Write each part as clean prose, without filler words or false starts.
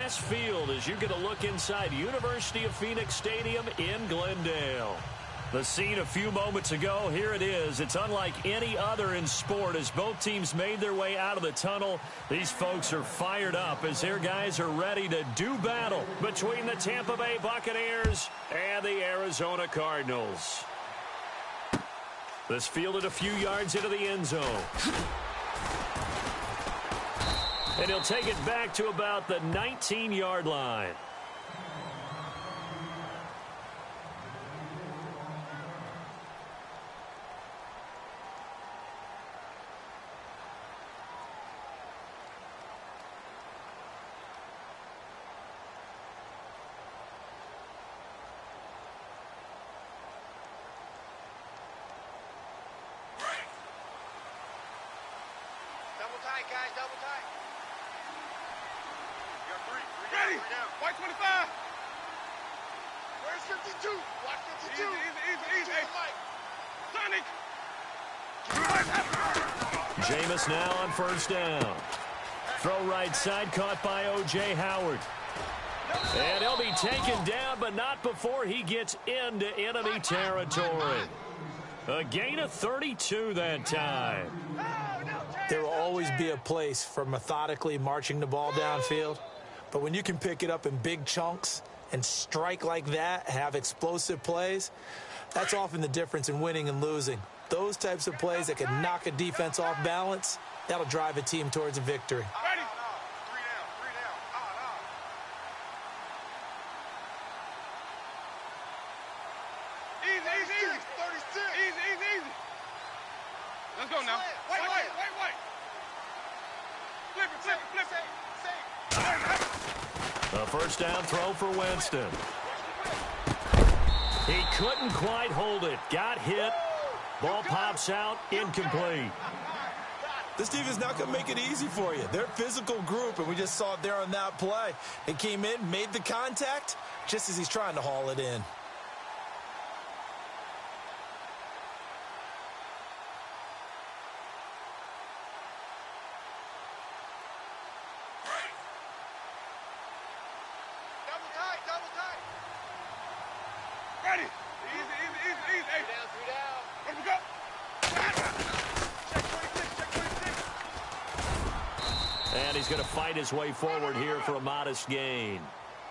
grass field as you get a look inside University of Phoenix Stadium in Glendale. The scene a few moments ago, here it is. It's unlike any other in sport as both teams made their way out of the tunnel. These folks are fired up as their guys are ready to do battle between the Tampa Bay Buccaneers and the Arizona Cardinals. This fielded a few yards into the end zone. And he'll take it back to about the 19-yard line. Double tight, guys, double tight. You got three Ready. down. White 25. Where's 52? Watch 52. Easy. Sonic. Jameis now on first down. Throw right side, caught by O.J. Howard. And he'll be taken down, but not before he gets into enemy territory. A gain of 32 that time. There will always be a place for methodically marching the ball downfield. But when you can pick it up in big chunks and strike like that, have explosive plays, that's often the difference in winning and losing. Those types of plays that can knock a defense off balance, that'll drive a team towards a victory. Ready. Three down. Easy. 36. Easy. Let's go now. Wait. Flip it. A first down throw for Winston. He couldn't quite hold it. Got hit. Ball pops out. Incomplete. This defense not going to make it easy for you. They're a physical group, and we just saw it there on that play. They came in, made the contact, just as he's trying to haul it in. Double tight. Ready. Easy. Three down. Let me go. Check 26. And he's going to fight his way forward here for a modest gain.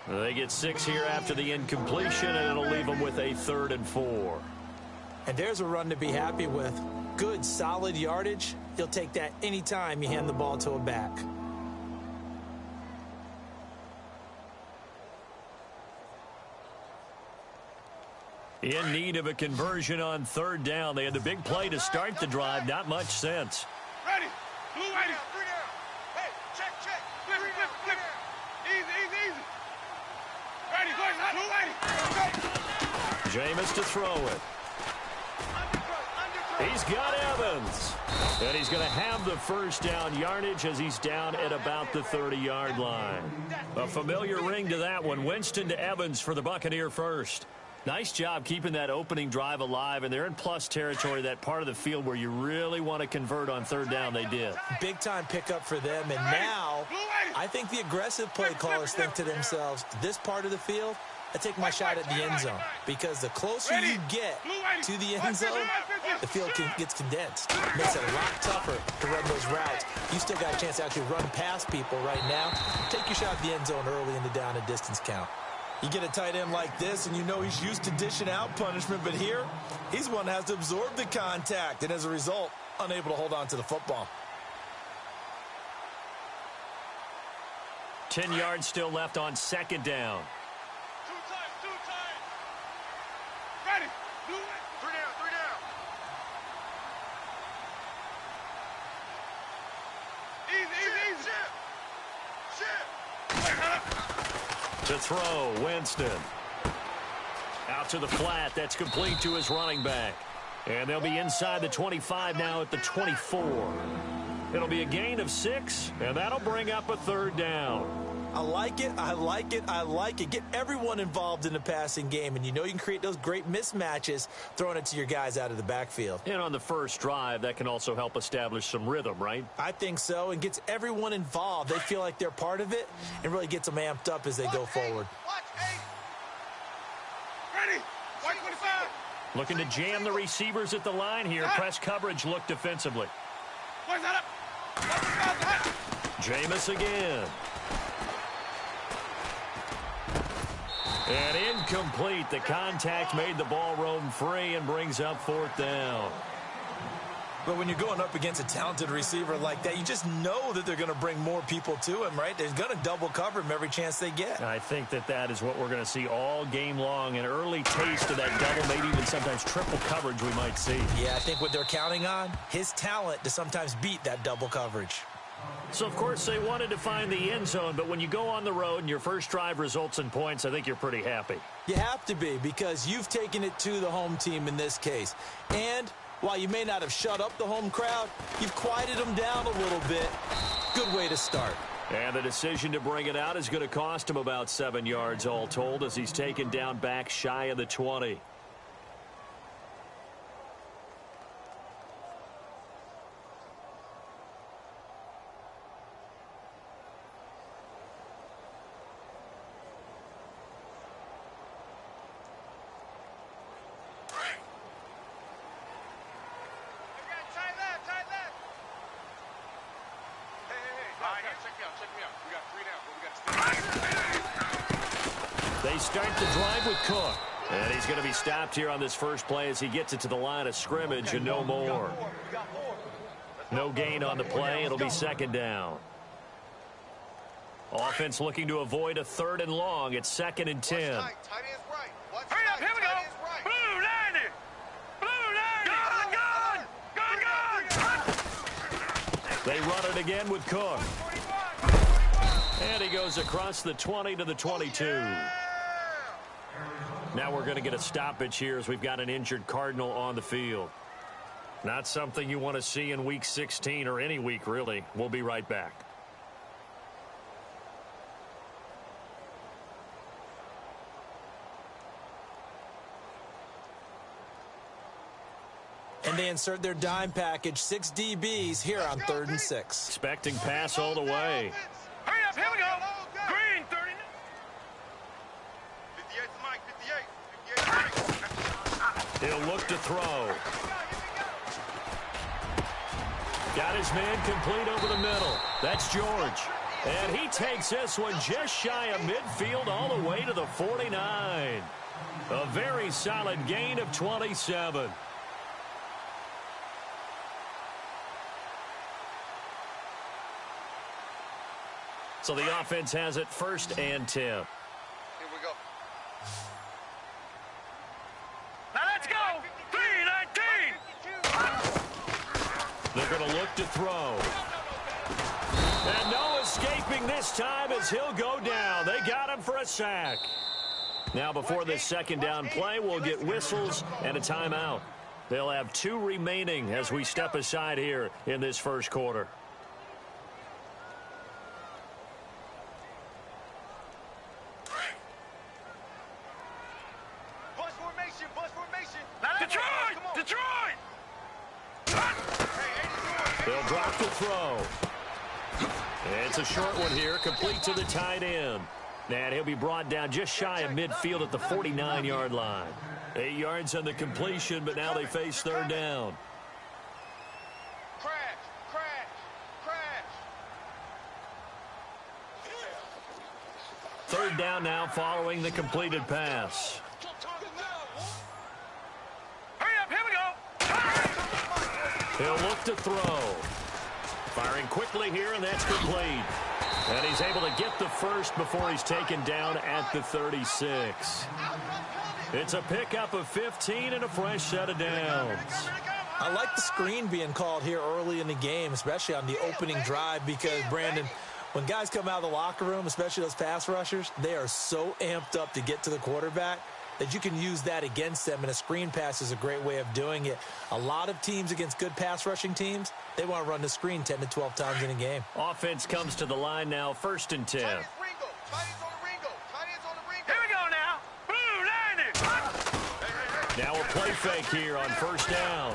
They get 6 here after the incompletion, and it'll leave them with a 3rd and 4. And there's a run to be happy with. Good, solid yardage. You'll take that anytime you hand the ball to a back. In need of a conversion on 3rd down. They had the big play to start the drive. Not much sense. Ready. Blue ready. Three down. Hey, check. Flip. Easy. Ready. Blue ready. Jameis to throw it. He's got Evans. And he's going to have the first down yardage as he's down at about the 30-yard line. A familiar ring to that one. Winston to Evans for the Buccaneer first. Nice job keeping that opening drive alive, and they're in plus territory, that part of the field where you really want to convert on 3rd down. They did. Big-time pickup for them, and now I think the aggressive play callers think to themselves, this part of the field, I take my shot at the end zone, because the closer you get to the end zone, the field gets condensed. It makes it a lot tougher to run those routes. You still got a chance to actually run past people right now. Take your shot at the end zone early in the down and distance count. You get a tight end like this, and you know he's used to dishing out punishment, but here, he's one that has to absorb the contact, and as a result, unable to hold on to the football. 10 yards still left on 2nd down. Two times. Ready. Blue ready. Three down. Easy. To throw, Winston. Out to the flat. That's complete to his running back. And they'll be inside the 25 now at the 24. It'll be a gain of 6, and that'll bring up a 3rd down. I like it. I like it. I like it. Get everyone involved in the passing game, and you know you can create those great mismatches throwing it to your guys out of the backfield. And on the first drive, that can also help establish some rhythm, right? I think so, and gets everyone involved. They feel like they're part of it and really gets them amped up as they go forward. Ready. White 25. Looking to jam the receivers at the line here. Press coverage look defensively. Where's that up? Jameis again. And incomplete. The contact made the ball roam free and brings up fourth down. But when you're going up against a talented receiver like that, you just know that they're going to bring more people to him, right? They're going to double cover him every chance they get. I think that is what we're going to see all game long. An early taste of that double, maybe even sometimes triple coverage we might see. Yeah, I think what they're counting on, his talent to sometimes beat that double coverage. So, of course, they wanted to find the end zone, but when you go on the road and your first drive results in points, I think you're pretty happy. You have to be, because you've taken it to the home team in this case. And while you may not have shut up the home crowd, you've quieted them down a little bit. Good way to start. And the decision to bring it out is going to cost him about 7 yards all told as he's taken down back shy of the 20. They start the drive with Cook. And he's going to be stopped here on this first play as he gets it to the line of scrimmage and no more. No gain on the play. It'll be second down. Offense looking to avoid a 3rd and long. It's 2nd and 10. Hurry up, here we go. Blue 90. Blue 90. Gun. They run it again with Cook. And he goes across the 20 to the 22. Now we're going to get a stoppage here as we've got an injured Cardinal on the field. Not something you want to see in Week 16 or any week, really. We'll be right back. And they insert their dime package, 6 DBs here on 3rd and 6. Expecting pass all the way. Hurry up, here we go. Green 30. 58 Mike, 58. He'll look to throw. Got his man complete over the middle. That's George. And he takes this one just shy of midfield all the way to the 49. A very solid gain of 27. So the offense has it 1st and 10. Here we go. Now let's go. 319. They're going to look to throw. And no escaping this time as he'll go down. They got him for a sack. Now before this second down play, we'll get whistles and a timeout. They'll have 2 remaining as we step aside here in this first quarter. Detroit! They'll drop the throw. It's a short one here, complete to the tight end. And he'll be brought down just shy of midfield at the 49-yard line. 8 yards on the completion, but now they face 3rd down. Crash. 3rd down now following the completed pass. Hurry up, here we go. He'll look to throw. Firing quickly here, and that's complete. And he's able to get the first before he's taken down at the 36. It's a pickup of 15 and a fresh set of downs. I like the screen being called here early in the game, especially on the opening drive, because, Brandon, when guys come out of the locker room, especially those pass rushers, they are so amped up to get to the quarterback that you can use that against them, and a screen pass is a great way of doing it. A lot of teams against good pass rushing teams, they want to run the screen 10 to 12 times in a game. Offense comes to the line now, 1st and 10. Tight ends on the Ringo. Tight ends on the Ringo. Here we go now. Now a play fake here on first down.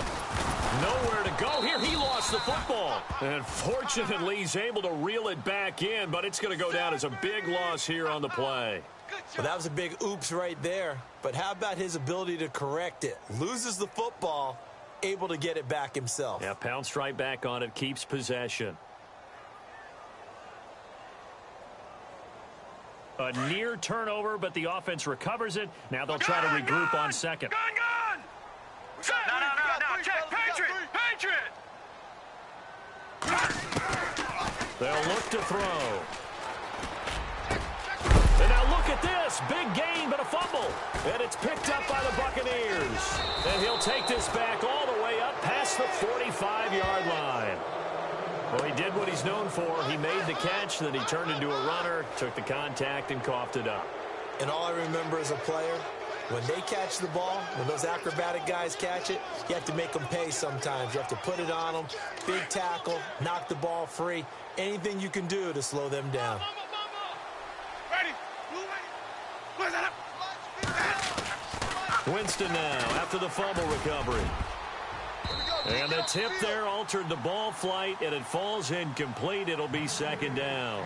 Nowhere to go here. He lost the football. And fortunately, he's able to reel it back in, but it's going to go down as a big loss here on the play. Well, that was a big oops right there. But how about his ability to correct it? Loses the football, able to get it back himself. Yeah, pounced right back on it, keeps possession. A near turnover, but the offense recovers it. Now they'll try to regroup on second. Gun! No. Check. Patriot! They'll look to throw. And now look at this. Big gain, but a fumble. And it's picked up by the Buccaneers. And he'll take this back all the way up past the 45-yard line. Well, he did what he's known for. He made the catch, then he turned into a runner, took the contact, and coughed it up. And all I remember as a player, when they catch the ball, when those acrobatic guys catch it, you have to make them pay sometimes. You have to put it on them, big tackle, knock the ball free, anything you can do to slow them down. Ready? Winston now after the fumble recovery. And the tip there altered the ball flight, and it falls incomplete. It'll be second down.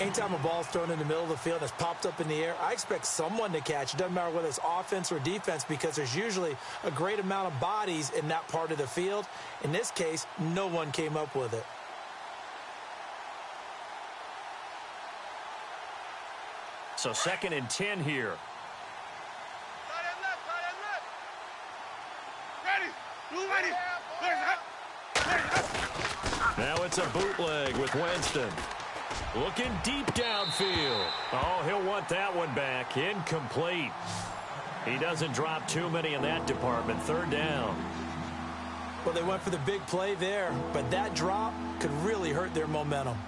Anytime a ball's thrown in the middle of the field that's popped up in the air, I expect someone to catch. It doesn't matter whether it's offense or defense, because there's usually a great amount of bodies in that part of the field. In this case, no one came up with it. So 2nd and 10 here. Now it's a bootleg with Winston. Looking deep downfield. Oh, he'll want that one back. Incomplete. He doesn't drop too many in that department. 3rd down. Well, they went for the big play there, but that drop could really hurt their momentum.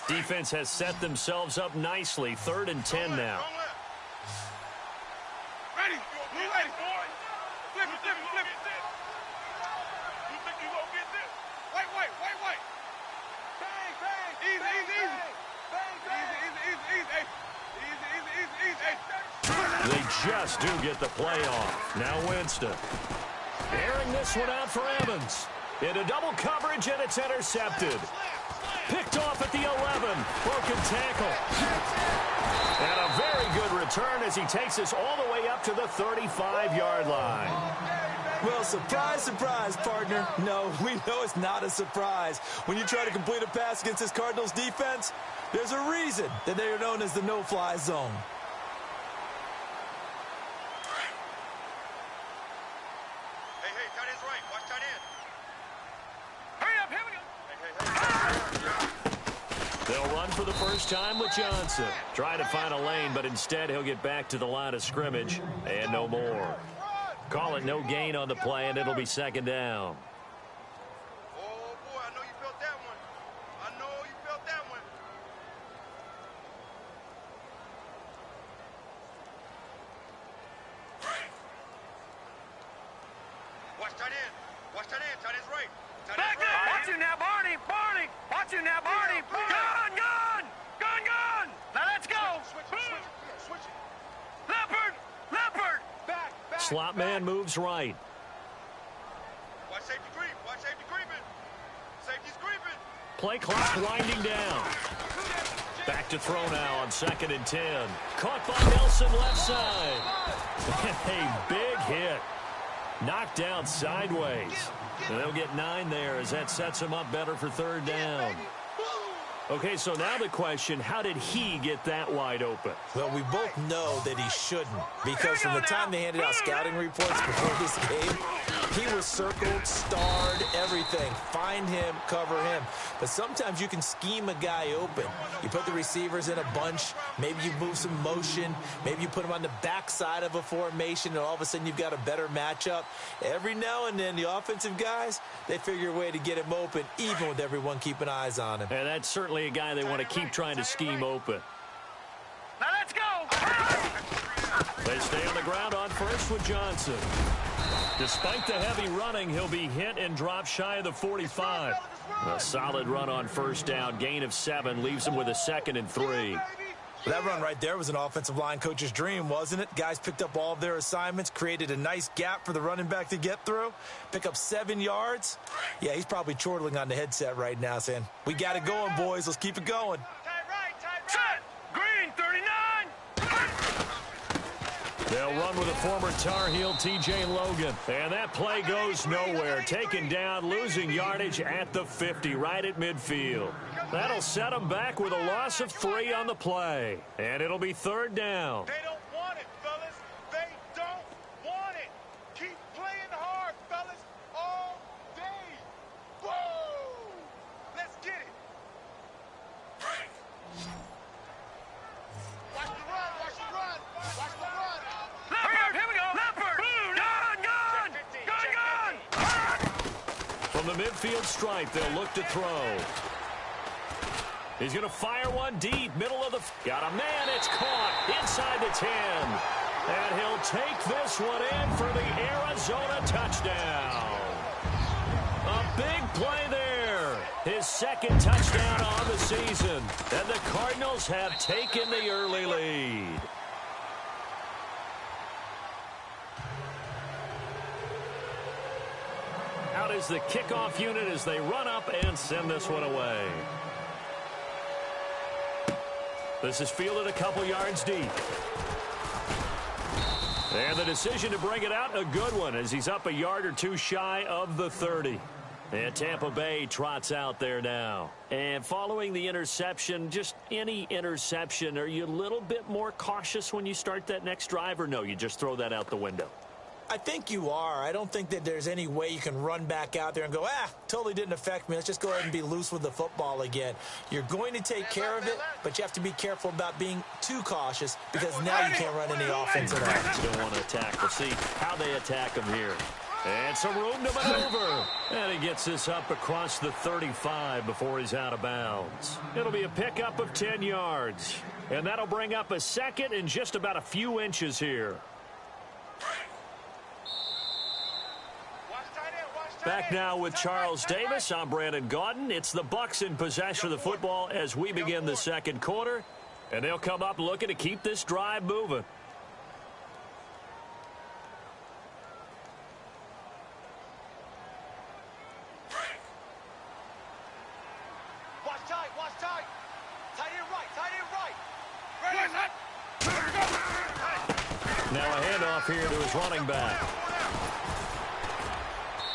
Defense has set themselves up nicely. 3rd and 10 now. Ready? Flip it. You think you gonna get this? Wait. Bang. Easy. Easy. They just do get the play off. Now Winston. Airing this one out for Evans. Into double coverage, and it's intercepted. Picked off at the 11. Broken tackle. And a very good return as he takes us all the way up to the 35-yard line. Well, surprise, partner. No, we know it's not a surprise. When you try to complete a pass against this Cardinals defense, there's a reason that they are known as the no-fly zone. Hey, tight end's right. Watch tight end. Hurry up, here we go. They'll run for the first time with Johnson. Try to find a lane, but instead he'll get back to the line of scrimmage and no more. Call it no gain on the play, and it'll be 2nd down. Oh, boy, I know you felt that one. Watch tight end. Tight end's right. Tight Back end's there. right. Watch you now, Barney. Watch you now, Barney. Gun. Now let's go. Switch it. Leopard. Back. Slot man moves right. Watch safety creeping. Safety's creeping. Play clock winding down. Back to throw now on 2nd and 10. Caught by Nelson left side. A big hit. Knocked down sideways. And they'll get 9 there as that sets him up better for 3rd down. Okay, so now the question, how did he get that wide open? Well, we both know that he shouldn't, because from the time they handed out scouting reports before this game, he was circled, starred, everything. Find him, cover him. But sometimes you can scheme a guy open. You put the receivers in a bunch. Maybe you move some motion. Maybe you put them on the backside of a formation, and all of a sudden you've got a better matchup. Every now and then, the offensive guys, they figure a way to get him open, even with everyone keeping eyes on him. And that's certainly a guy they want to keep trying to scheme open. Now let's go. They stay on the ground on first with Johnson. Despite the heavy running, he'll be hit and dropped shy of the 45. A solid run on first down. Gain of 7 leaves him with a 2nd and 3. That run right there was an offensive line coach's dream, wasn't it? Guys picked up all of their assignments, created a nice gap for the running back to get through, pick up 7 yards. Yeah, he's probably chortling on the headset right now saying, we got it going, boys. Let's keep it going. Set! Green, 39! They'll run with a former Tar Heel, T.J. Logan. And that play goes nowhere. Taken down, losing yardage at the 50, right at midfield. That'll set them back with a loss of 3 on the play. And it'll be 3rd down. They don't want it, fellas. They don't want it. Keep playing hard, fellas, all day. Woo! Let's get it. Watch the run, watch the run, watch the run. Leopard, here we go. Leopard! Gun! From the midfield stripe, they'll look to throw. He's going to fire one deep, middle of the... Got a man, it's caught inside the 10. And he'll take this one in for the Arizona touchdown. A big play there. His 2nd touchdown on the season. And the Cardinals have taken the early lead. Out is the kickoff unit as they run up and send this one away. This is fielded a couple yards deep. And the decision to bring it out, a good one, as he's up a yard or 2 shy of the 30. And Tampa Bay trots out there now. And following the interception, just any interception, are you a little bit more cautious when you start that next drive, or no, you just throw that out the window? I think you are. I don't think that there's any way you can run back out there and go, totally didn't affect me. Let's just go ahead and be loose with the football again. You're going to take care of it, but you have to be careful about being too cautious because now you can't run any offense at all. Still want to attack. We'll see how they attack him here. And some room to maneuver. And he gets this up across the 35 before he's out of bounds. It'll be a pickup of 10 yards. And that'll bring up a 2nd and just about a few inches here. Back now with Charles Davis. I'm Brandon Gaudin. It's the Bucs in possession of the football as we begin the 2nd quarter. And they'll come up looking to keep this drive moving. Watch tight, watch tight. Tight end right. Ready? Now a handoff here to his running back.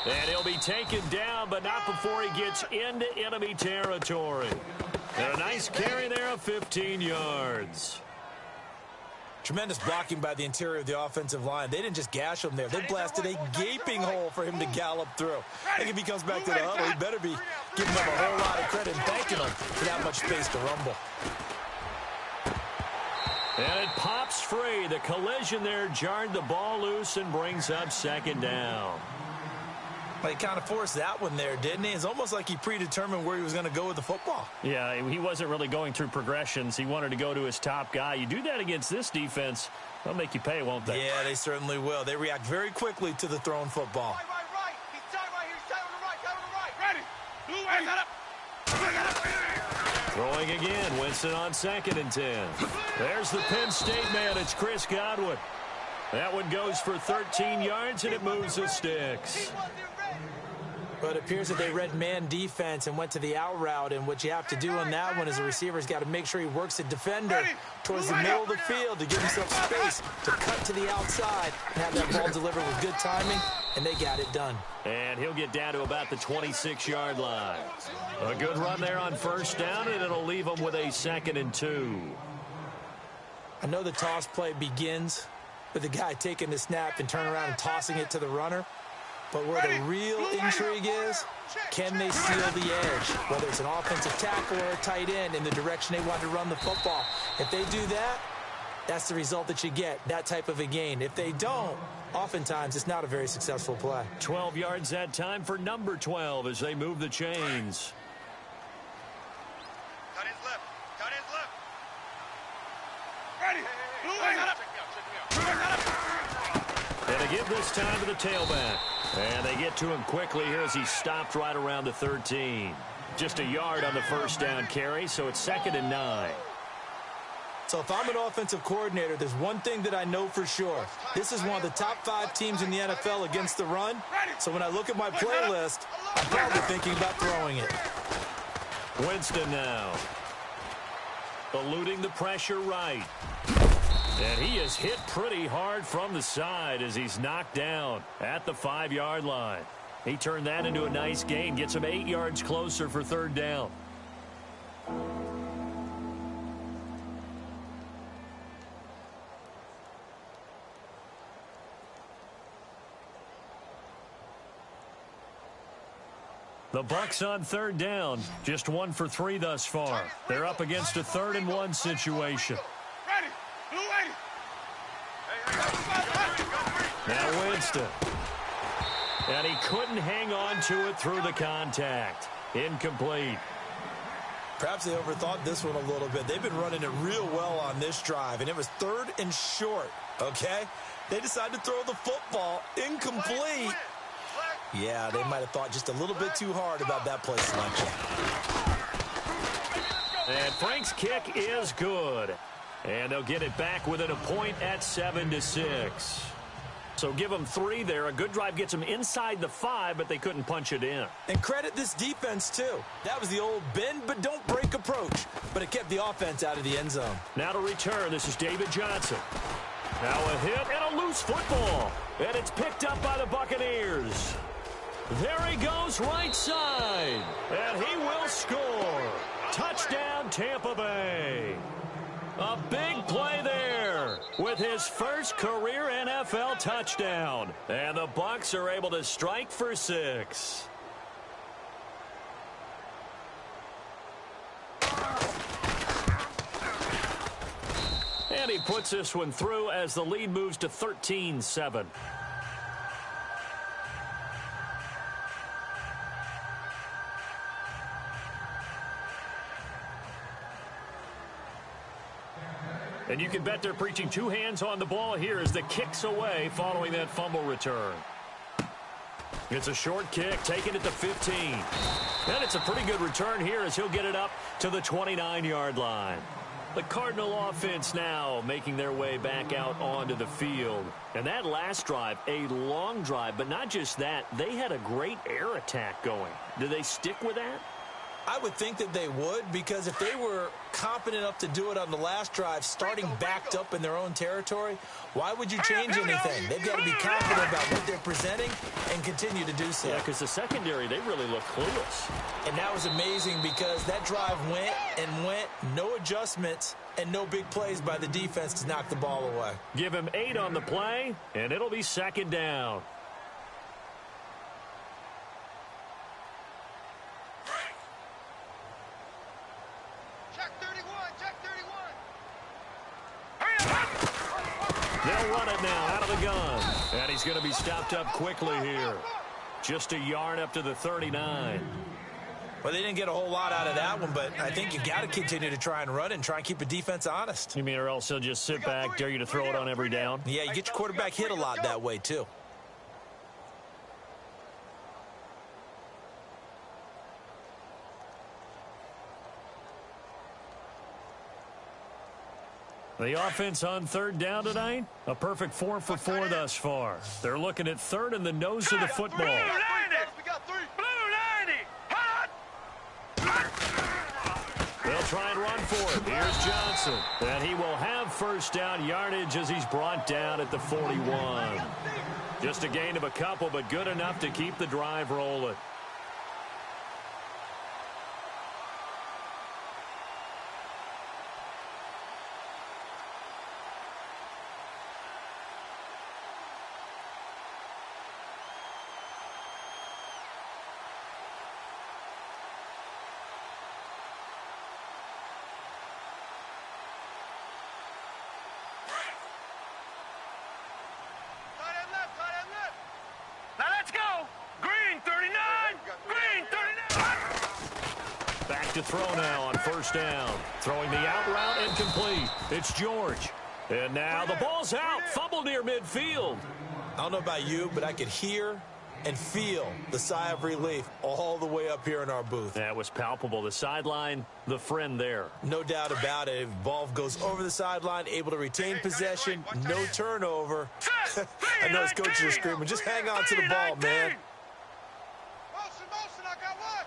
And he'll be taken down, but not before he gets into enemy territory. And a nice carry there of 15 yards. Tremendous blocking by the interior of the offensive line. They didn't just gash him there. They blasted a gaping hole for him to gallop through. I think if he comes back to the huddle, he better be giving them a whole lot of credit and thanking them for that much space to rumble. And it pops free. The collision there jarred the ball loose and brings up 2nd down. Well, he kind of forced that one there, didn't he? It's almost like he predetermined where he was going to go with the football. Yeah, he wasn't really going through progressions. He wanted to go to his top guy. You do that against this defense, they'll make you pay, won't they? Yeah, they certainly will. They react very quickly to the thrown football. Right. He's tight right here. He's tight on the right. Ready? Blue way. Throwing again. Winston on 2nd and 10. There's the Penn State man. It's Chris Godwin. That one goes for 13 yards, and it moves the sticks. But it appears that they read man defense and went to the out route. And what you have to do on that one is the receiver's got to make sure he works the defender towards the middle of the field to give himself space to cut to the outside and have that ball delivered with good timing, and they got it done. And he'll get down to about the 26-yard line. A good run there on first down, and it'll leave him with a 2nd and 2. I know the toss play begins with the guy taking the snap and turning around and tossing it to the runner. But where the real intrigue is, can they seal the edge? Whether it's an offensive tackle or a tight end in the direction they want to run the football. If they do that, that's the result that you get, that type of a gain. If they don't, oftentimes it's not a very successful play. 12 yards that time for number 12 as they move the chains. Cut his left. Ready? they give this time to the tailback. And they get to him quickly here as he stopped right around the 13. Just a yard on the first down carry, so it's 2nd and 9. So if I'm an offensive coordinator, there's one thing that I know for sure. This is one of the top 5 teams in the NFL against the run. So when I look at my playlist, I'm probably thinking about throwing it. Winston now. Eluding the pressure right. And he is hit pretty hard from the side as he's knocked down at the 5-yard line. He turned that into a nice gain, gets him 8 yards closer for 3rd down. The Bucs on 3rd down, just 1 for 3 thus far. They're up against a 3rd and 1 situation. Now Winston. And he couldn't hang on to it through the contact. Incomplete. Perhaps they overthought this one a little bit. They've been running it real well on this drive, and it was 3rd and short, okay? They decided to throw the football incomplete. Yeah, they might have thought just a little bit too hard about that play selection. And Frank's kick is good. And they'll get it back within a point at 7-6. So give them 3 there. A good drive gets them inside the 5, but they couldn't punch it in. And credit this defense, too. That was the old bend but don't break approach, but it kept the offense out of the end zone. Now to return, this is David Johnson. Now a hit and a loose football. And it's picked up by the Buccaneers. There he goes right side. And he will score. Touchdown, Tampa Bay. A big play there with his first career NFL touchdown. And the Bucs are able to strike for 6. And he puts this one through as the lead moves to 13-7. And you can bet they're preaching 2 hands on the ball here as the kick's away following that fumble return. It's a short kick, taken at the 15. And it's a pretty good return here as he'll get it up to the 29-yard line. The Cardinal offense now making their way back out onto the field. And that last drive, a long drive, but not just that, they had a great air attack going. Do they stick with that? I would think that they would, because if they were confident enough to do it on the last drive, starting backed up in their own territory, why would you change anything? They've got to be confident about what they're presenting and continue to do so. Yeah, because the secondary, they really look clueless. And that was amazing because that drive went and went, no adjustments, and no big plays by the defense to knock the ball away. Give him 8 on the play, and it'll be 2nd down. They'll run it now out of the gun. And he's going to be stopped up quickly here. Just a yard up to the 39. Well, they didn't get a whole lot out of that one, but I think you got to continue to try and run and try and keep the defense honest. You mean or else he'll just sit back, dare you to throw it on every down? Yeah, you get your quarterback hit a lot that way, too. The offense on 3rd down tonight, a perfect 4 for 4 thus far. They're looking at 3rd in the nose of the football. They'll try and run for it. Here's Johnson. And he will have 1st down yardage as he's brought down at the 41. Just a gain of a couple, but good enough to keep the drive rolling. To throw now on 1st down. Throwing the out route incomplete. It's George. And now the ball's out. Fumble near midfield. I don't know about you, but I could hear and feel the sigh of relief all the way up here in our booth. That was palpable. The sideline, the friend there. No doubt about it. Ball goes over the sideline, able to retain possession, no turnover. I know his coaches are screaming, just hang on to the ball, man. Motion, I got one.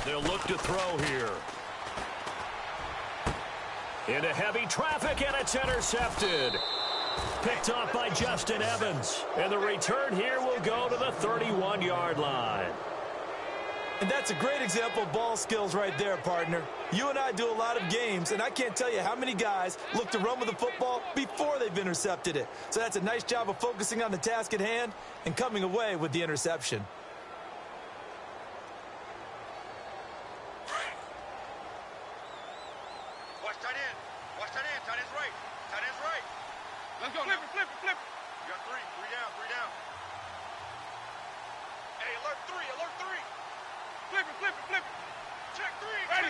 They'll look to throw here. Into heavy traffic, and it's intercepted. Picked off by Justin Evans. And the return here will go to the 31-yard line. And that's a great example of ball skills right there, partner. You and I do a lot of games, and I can't tell you how many guys look to run with the football before they've intercepted it. So that's a nice job of focusing on the task at hand and coming away with the interception. Watch tight end. Watch tight end. Tight end's right. Tight end's right. Let's go. Flip it. You got three. Three down. Hey, alert three. Flip it. Check three. Ready.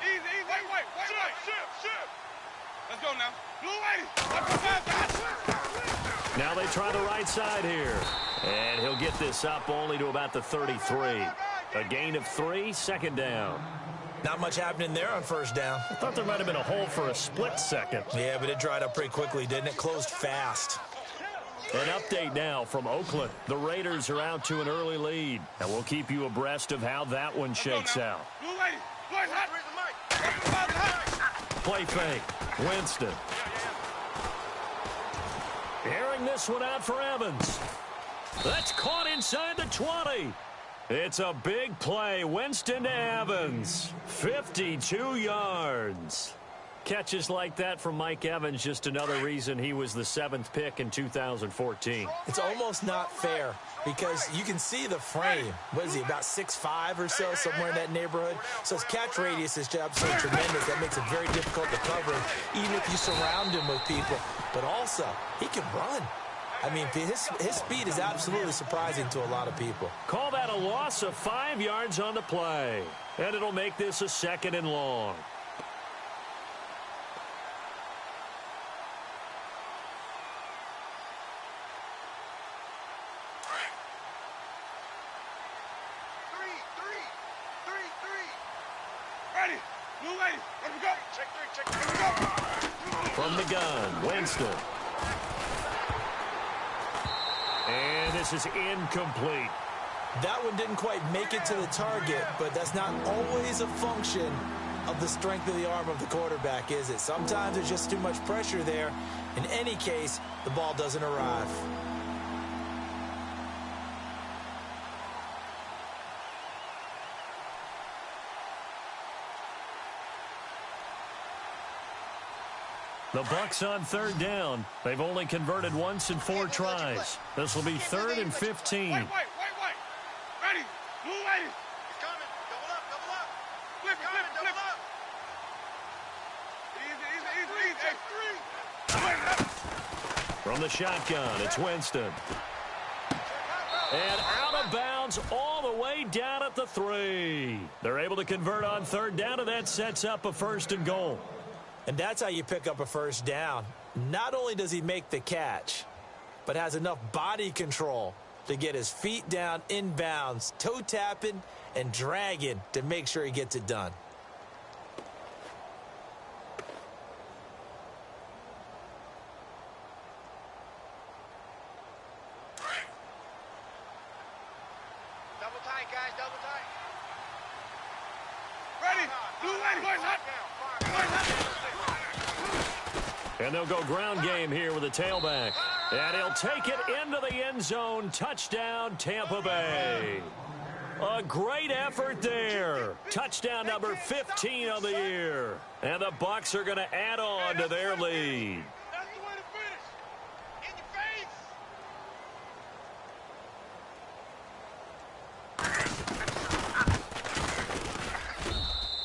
Easy. Wait. Shift. Let's go now. Blue 80. Now they try the right side here. And he'll get this up only to about the 33. A gain of 3, second down. Not much happening there on first down. I thought there might have been a hole for a split second. Yeah, but it dried up pretty quickly, didn't it? Closed fast. An update now from Oakland. The Raiders are out to an early lead. And we'll keep you abreast of how that one shakes out. Play fake. Winston. Airing this one out for Evans. That's caught inside the 20. It's a big play. Winston to Evans. 52 yards. Catches like that from Mike Evans, just another reason he was the 7th pick in 2014. It's almost not fair because you can see the frame. What is he, about 6'5" or so, somewhere in that neighborhood? So his catch radius is absolutely tremendous. That makes it very difficult to cover him, even if you surround him with people. But also, he can run. I mean, his speed is absolutely surprising to a lot of people. Call that a loss of 5 yards on the play. And it'll make this a 2nd and long. Ready. Blue 80. Let me go. Check three. Let me go. From the gun, Winston. And this is incomplete. That one didn't quite make it to the target, but that's not always a function of the strength of the arm of the quarterback, is it? Sometimes there's just too much pressure there. In any case, the ball doesn't arrive. The Bucs on 3rd down. They've only converted once in 4 tries. This will be 3rd and 15. Wait. Ready. Blue 80. It's coming. Double up. Flip it. Easy. From the shotgun, it's Winston. And out of bounds all the way down at the 3. They're able to convert on 3rd down, and that sets up a 1st and goal. And that's how you pick up a first down. Not only does he make the catch, but has enough body control to get his feet down inbounds, toe tapping and dragging to make sure he gets it done. Double tight, guys. Double tight. Ready. Blue 80. And they'll go ground game here with a tailback. And he'll take it into the end zone. Touchdown, Tampa Bay. A great effort there. Touchdown number 15 of the year. And the Bucs are going to add on to their lead. That's the way to finish. In your face.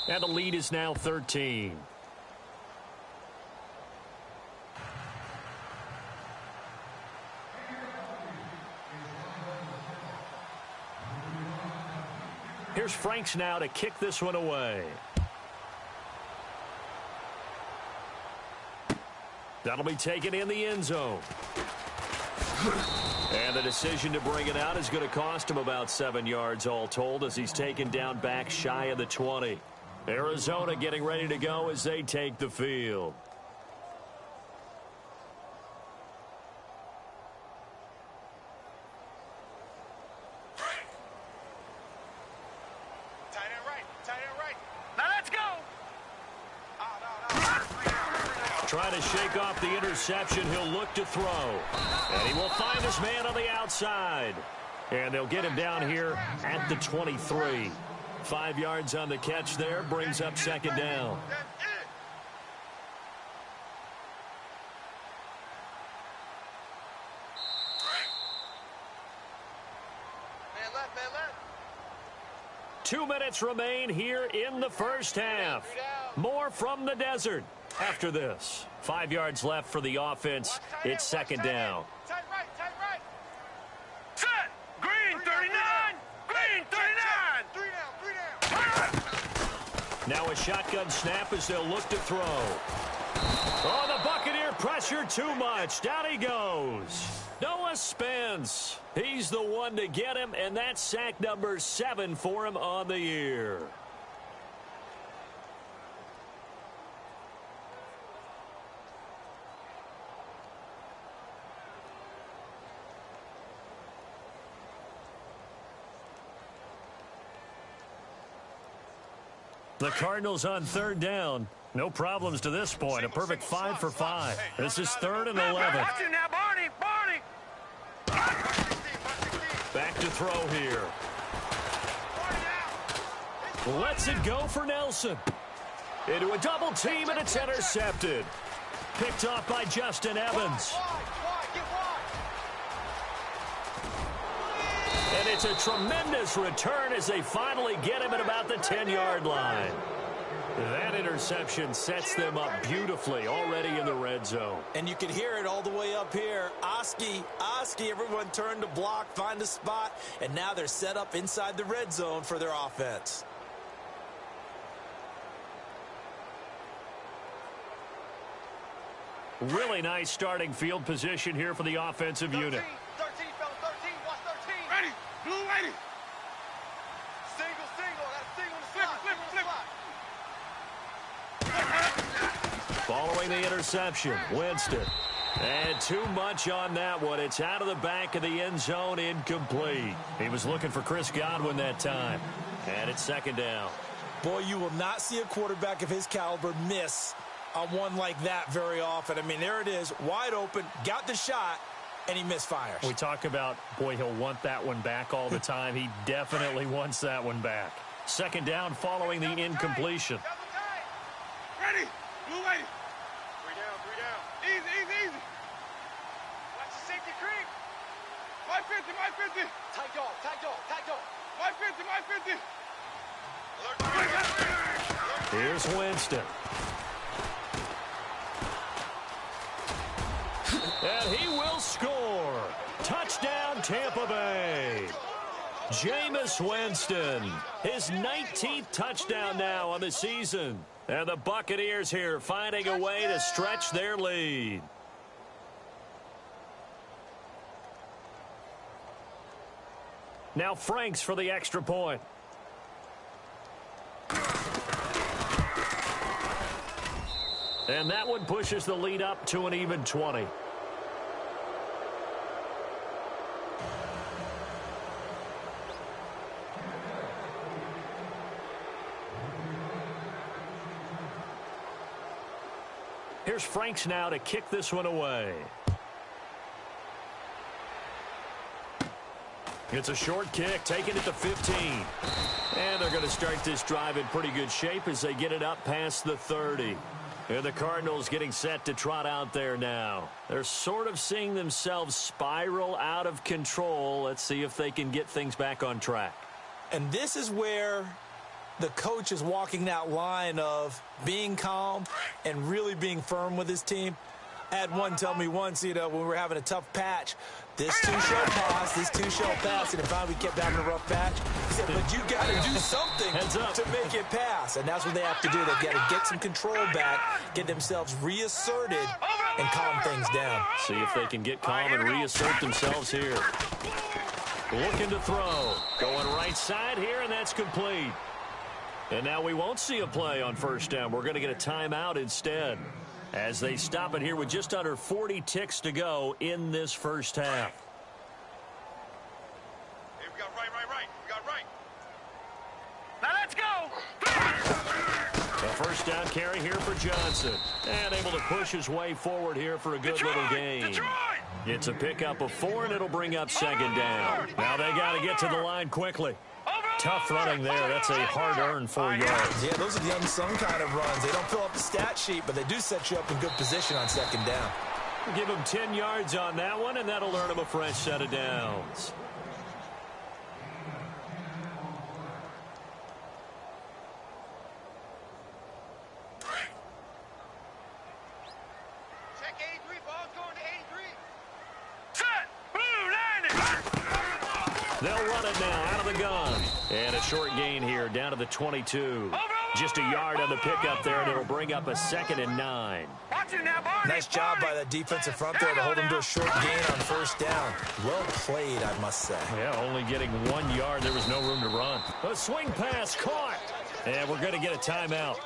And the lead is now 13. Here's Franks now to kick this one away. That'll be taken in the end zone. And the decision to bring it out is going to cost him about 7 yards all told as he's taken down back shy of the 20. Arizona getting ready to go as they take the field. Trying to shake off the interception. He'll look to throw. And he will find his man on the outside. And they'll get him down here at the 23. 5 yards on the catch there. Brings up second down. Man left, man left. 2 minutes remain here in the first half. More from the desert after this. 5 yards left for the offense. It's second down. Tight right, tight right. Set. Green 39. Green 39. Three down. Now a shotgun snap as they'll look to throw. Oh, the Buccaneer pressure too much. Down he goes. Noah Spence. He's the one to get him, and that's sack number 7 for him on the year. The Cardinals on third down. No problems to this point. A perfect 5 for 5. This is 3rd and 11. Watch it now, Barney. Barney. Back to throw here. Lets it go for Nelson. Into a double team, and it's intercepted. Picked off by Justin Evans. And it's a tremendous return as they finally get him at about the 10-yard line. That interception sets them up beautifully already in the red zone. And you can hear it all the way up here. Oski, everyone turned to block, find a spot, and now they're set up inside the red zone for their offense. Really nice starting field position here for the offensive unit. 13, fellas, 13. Watch 13. Ready. Blue ready. Single. Got a single in the slot. Flip. Following the interception, Winston. And too much on that one. It's out of the back of the end zone, incomplete. He was looking for Chris Godwin that time. And it's second down. Boy, you will not see a quarterback of his caliber miss on one like that very often. I mean, there it is, wide open, got the shot, and he misfires. We talk about, boy, he'll want that one back all the time. He definitely wants that one back. Second down following the incompletion. Ready. Blue ready. 3 down. Easy. Watch the safety creep. My 50. Tight dog. My 50. Here's Winston. And he will score. Touchdown, Tampa Bay. Jameis Winston, his 19th touchdown now on the season. And the Buccaneers here finding a way to stretch their lead. Now Franks for the extra point. And that one pushes the lead up to an even 20. Here's Franks now to kick this one away. It's a short kick, taking it to 15. And they're going to start this drive in pretty good shape as they get it up past the 30. And the Cardinals getting set to trot out there now. They're sort of seeing themselves spiral out of control. Let's see if they can get things back on track. And this is where the coach is walking that line of being calm and really being firm with his team. I had one tell me once, when we were having a tough patch, this two shall pass, and finally we kept having a rough patch. He said, but you got to do something to make it pass, and that's what they have to do. They've got to get some control back, get themselves reasserted, and calm things down. See if they can get calm and reassert themselves here. Looking to throw. Going right side here, and that's complete. And now we won't see a play on first down. We're going to get a timeout instead, as they stop it here with just under 40 ticks to go in this first half. Hey, we got right. We got right. Now let's go. A first down carry here for Johnson. And able to push his way forward here for a good little gain. It's a pickup of 4, and it'll bring up second down. Now they got to get to the line quickly. Tough running there. That's a hard-earned 4 yards. Yeah, those are the unsung kind of runs. They don't fill up the stat sheet, but they do set you up in good position on second down. We'll give him 10 yards on that one, and that'll earn him a fresh set of downs. Check 83. Ball's going to 83. Set. Blue 90. They'll run it now out of the gun. And a short gain here down to the 22. Just a yard on the pickup there, and it'll bring up a 2nd and 9. Watch it now, Barney. Nice job by that defensive front there to hold him to a short gain on first down. Well played, I must say. Yeah, only getting 1 yard. There was no room to run. A swing pass caught. And we're going to get a timeout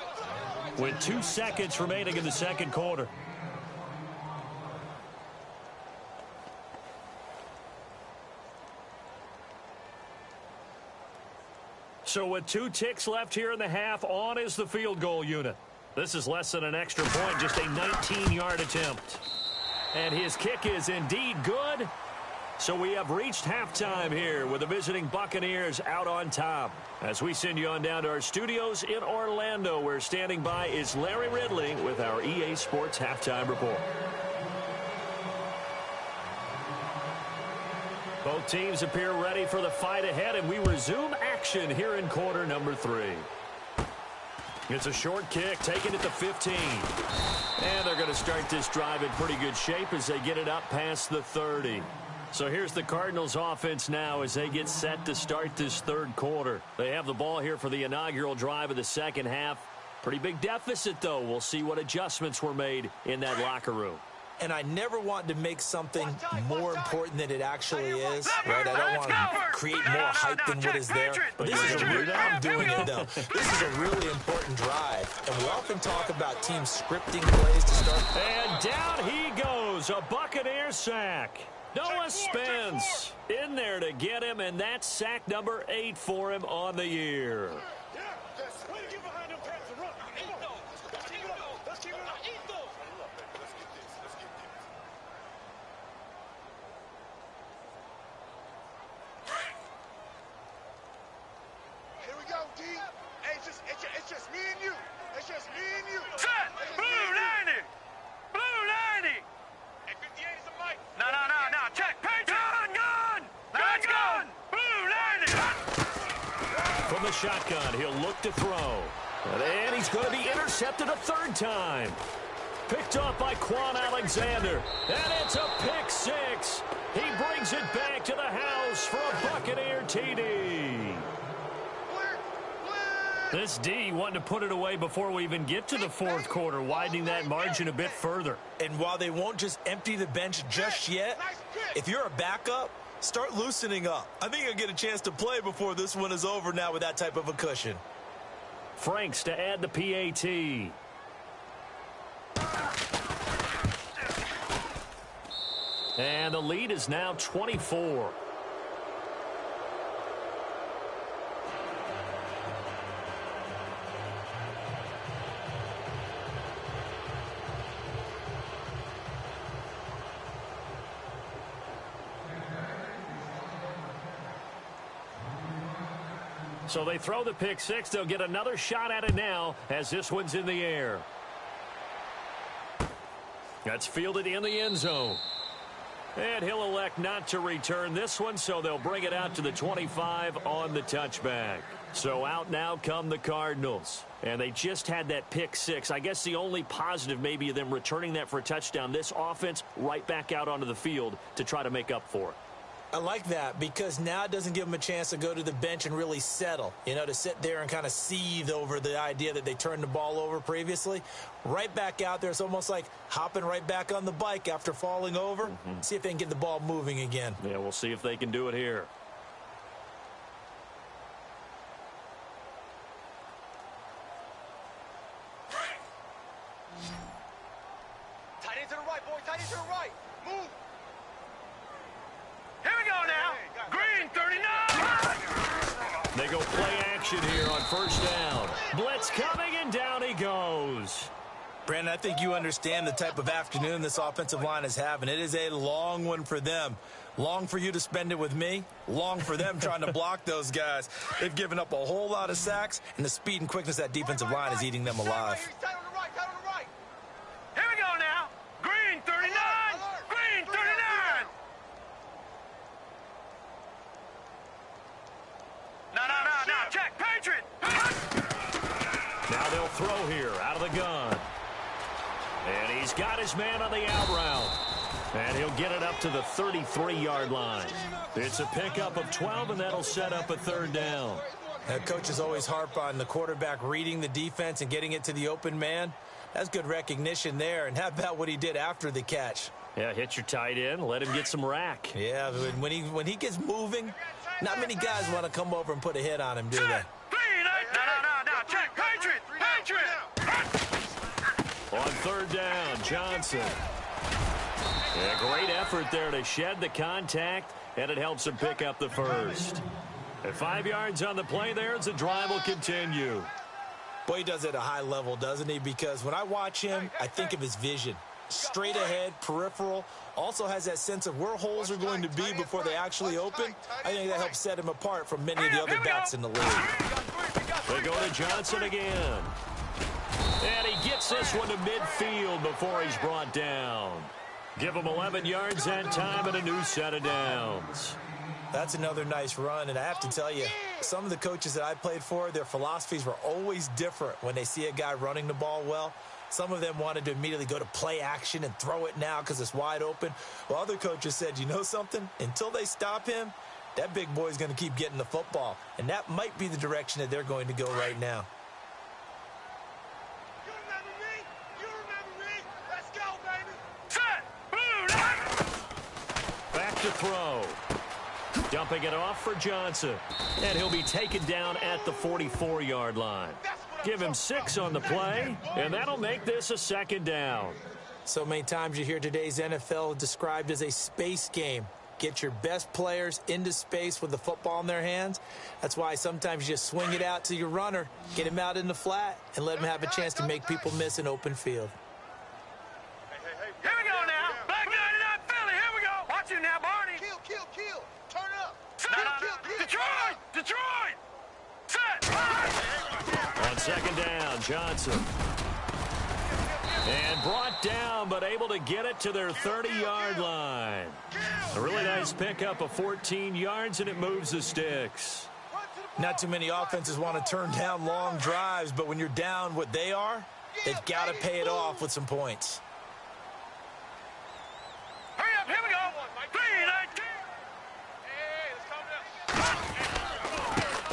with 2 seconds remaining in the second quarter. So with 2 ticks left here in the half, on is the field goal unit. This is less than an extra point, just a 19-yard attempt. And his kick is indeed good. So we have reached halftime here with the visiting Buccaneers out on top. As we send you on down to our studios in Orlando, where standing by is Larry Ridley with our EA Sports Halftime Report. Both teams appear ready for the fight ahead, and we resume action here in quarter number 3. It's a short kick, taken at the 15. And they're going to start this drive in pretty good shape as they get it up past the 30. So here's the Cardinals offense now as they get set to start this third quarter. They have the ball here for the inaugural drive of the second half. Pretty big deficit, though. We'll see what adjustments were made in that locker room. And I never want to make something more important than it actually is, right? I don't want to create more hype than what is there. This is I'm doing it, though. This is a really important drive. And we often talk about teams scripting plays to start. And down he goes, a Buccaneer sack. Noah Spence in there to get him, and that's sack number 8 for him on the year. It's just me and you. It's just me and you. Set. Blue 90. Blue 90. Hey, 58 is a mic. No. Check. Gun. Let's go. Blue 90. From the shotgun, he'll look to throw. And he's going to be intercepted a third time. Picked off by Quan Alexander. And it's a pick 6. He brings it back to the house for a Buccaneer TD. This D wanting to put it away before we even get to the fourth quarter, widening that margin a bit further. And while they won't just empty the bench just yet, if you're a backup, start loosening up. I think you'll get a chance to play before this one is over now with that type of a cushion. Franks to add the PAT. And the lead is now 24. So they throw the pick 6. They'll get another shot at it now as this one's in the air. That's fielded in the end zone. And he'll elect not to return this one, so they'll bring it out to the 25 on the touchback. So out now come the Cardinals. And they just had that pick 6. I guess the only positive maybe of them returning that for a touchdown. This offense right back out onto the field to try to make up for it. I like that because now it doesn't give them a chance to go to the bench and really settle, to sit there and kind of seethe over the idea that they turned the ball over previously. Right back out there. It's almost like hopping right back on the bike after falling over. See if they can get the ball moving again. Yeah, we'll see if they can do it here. Tight end to the right, boy. Tight end to the right. Move. Here we go now. Green 39. They go play action here on first down. Blitz coming, and down he goes. Brandon, I think you understand the type of afternoon this offensive line is having. It is a long one for them. Long for you to spend it with me. Long for them trying to block those guys. They've given up a whole lot of sacks, and the speed and quickness of that defensive line is eating them alive. Tight on the right. Tight on the right. Here we go now. Green 39. Green 39. No. Check. Patriot. Now they'll throw here out of the gun. And he's got his man on the out route. And he'll get it up to the 33-yard line. It's a pickup of 12, and that'll set up a third down. Coaches always harp on the quarterback reading the defense and getting it to the open man. That's good recognition there. And how about what he did after the catch? Yeah, hit your tight end, let him get some rack. Yeah, when he gets moving, not many guys want to come over and put a hit on him, do they? No. Check. Patriot. On third down, Johnson. Yeah, great effort there to shed the contact, and it helps him pick up the first. At 5 yards on the play there, as the drive will continue. Boy, he does it at a high level, doesn't he? Because when I watch him, I think of his vision. Straight ahead, peripheral, also has that sense of where holes are going to be before they actually open. I think that helps set him apart from many of the other backs in the league. They go to Johnson again. And he gets this one to midfield before he's brought down. Give him 11 yards that time and a new set of downs. That's another nice run, and I have to tell you, some of the coaches that I played for, their philosophies were always different when they see a guy running the ball well. Some of them wanted to immediately go to play action and throw it now because it's wide open. Well, other coaches said, you know something? Until they stop him, that big boy's going to keep getting the football, and that might be the direction that they're going to go right now. You remember me? You remember me? Let's go, baby. Set. Blue. Back to throw. Dumping it off for Johnson. And he'll be taken down at the 44-yard line. Give him 6 on the play, and that'll make this a second down. So many times you hear today's NFL described as a space game. Get your best players into space with the football in their hands. That's why sometimes you just swing it out to your runner, get him out in the flat, and let him have a chance to make people miss an open field. Here we go now. Black 99 Philly. Here we go. Watch it now, Barney. Kill. Turn up. Detroit. Set. On second down, Johnson. And brought down, but able to get it to their 30-yard line. A really nice pickup of 14 yards, and it moves the sticks. Not too many offenses want to turn down long drives, but when you're down what they are, they've got to pay it off with some points. Hurry up. Here we go.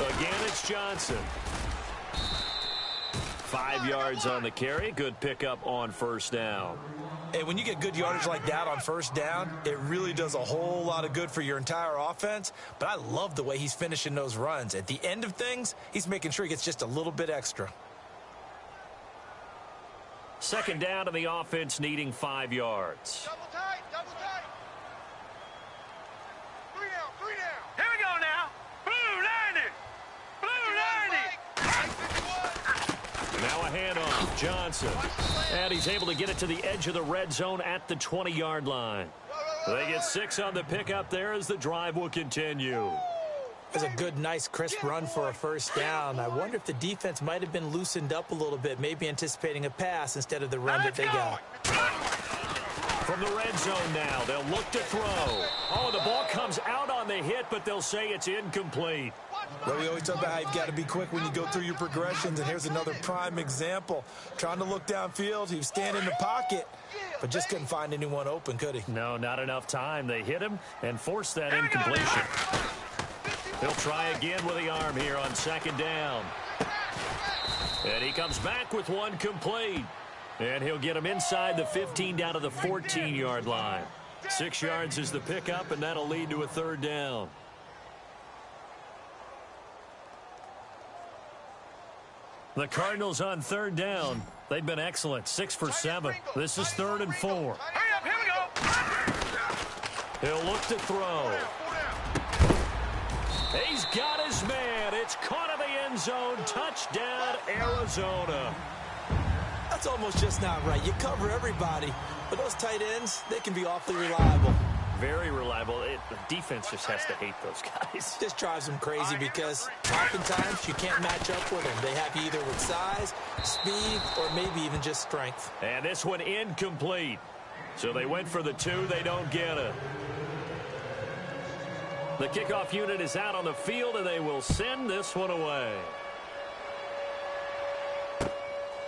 3-19. Again, it's Johnson. 5 yards on the carry. Good pickup on first down. And when you get good yardage like that on first down, it really does a whole lot of good for your entire offense. But I love the way he's finishing those runs. At the end of things, he's making sure he gets just a little bit extra. Second down to the offense, needing 5 yards. Double tight. 3 down. Here we go now. Blue 90. Now a handoff, Johnson. And he's able to get it to the edge of the red zone at the 20-yard line. They get 6 on the pickup there as the drive will continue. It's a good, nice, crisp run for a first down. I wonder if the defense might have been loosened up a little bit, maybe anticipating a pass instead of the run that they got. From the red zone now, they'll look to throw. Oh, the ball comes out on the hit, but they'll say it's incomplete. Well, we always talk about how you've got to be quick when you go through your progressions, and here's another prime example. Trying to look downfield, he was standing in the pocket, but just couldn't find anyone open, could he? No, not enough time. They hit him and forced that incompletion. He'll try again with the arm here on second down. And he comes back with one complete. And he'll get him inside the 15 down to the 14-yard line. 6 yards is the pickup, and that'll lead to a third down. The Cardinals on third down. They've been excellent. 6 for 7. This is 3rd and 4. Hurry up, here we go. He'll look to throw. He's got his man. It's caught in the end zone. Touchdown, Arizona. That's almost just not right. You cover everybody, but those tight ends, they can be awfully reliable. Very reliable. The defense just has to hate those guys. Just drives them crazy because oftentimes you can't match up with them. They have you either with size, speed, or maybe even just strength. And this one incomplete. So they went for the 2. They don't get it. The kickoff unit is out on the field, and they will send this one away.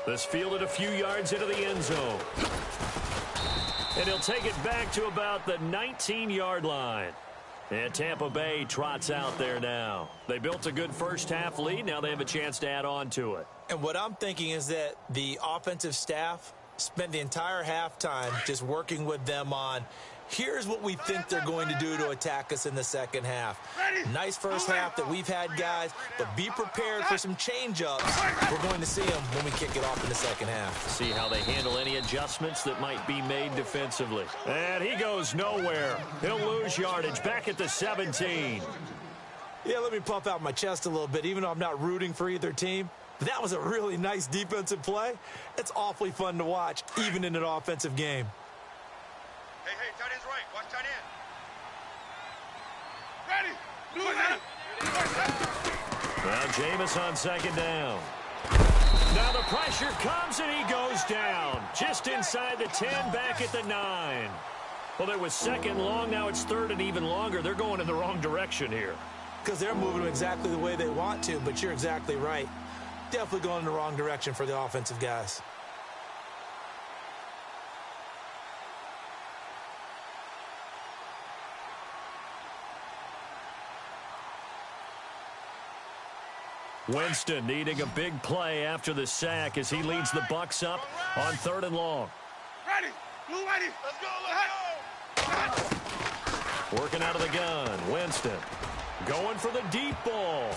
This fielded a few yards into the end zone. And he'll take it back to about the 19-yard line. And Tampa Bay trots out there now. They built a good first-half lead. Now they have a chance to add on to it. And what I'm thinking is that the offensive staff spent the entire halftime just working with them on, here's what we think they're going to do to attack us in the second half. Nice first half that we've had, guys, but be prepared for some change-ups. We're going to see them when we kick it off in the second half. See how they handle any adjustments that might be made defensively. And he goes nowhere. He'll lose yardage back at the 17. Yeah, let me puff out my chest a little bit, even though I'm not rooting for either team. But that was a really nice defensive play. It's awfully fun to watch, even in an offensive game. Hey, tight end's right. Watch tight end. Ready. Now Jameis on second down. Now the pressure comes and he goes down. Just inside the 10, back at the 9. Well, it was second long. Now it's third and even longer. They're going in the wrong direction here. Because they're moving exactly the way they want to, but you're exactly right. Definitely going in the wrong direction for the offensive guys. Winston needing a big play after the sack as he leads the Bucs up on 3rd and long. Ready. Blue ready. Let's go. Working out of the gun. Winston going for the deep ball.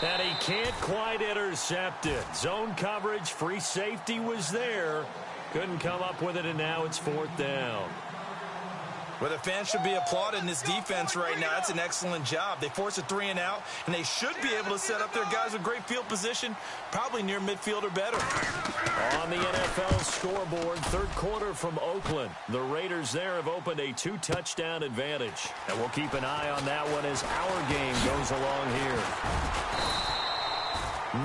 And he can't quite intercept it. Zone coverage, free safety was there. Couldn't come up with it, and now it's 4th down. Well, the fans should be applauding this defense right now. That's an excellent job. They force a 3 and out, and they should be able to set up their guys with great field position, probably near midfield or better. On the NFL scoreboard, 3rd quarter from Oakland. The Raiders there have opened a 2-touchdown advantage. And we'll keep an eye on that one as our game goes along here.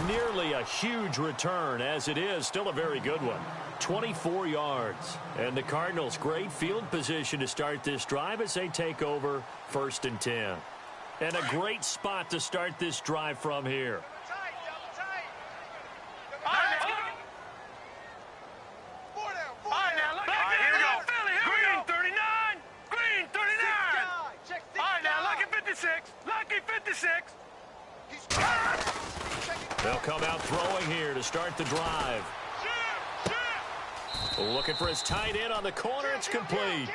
Nearly a huge return, as it is still a very good one. 24 yards. And the Cardinals, great field position to start this drive as they take over 1st and 10. And a great spot to start this drive from here. They'll come out throwing here to start the drive. Looking for his tight end on the corner. It's complete.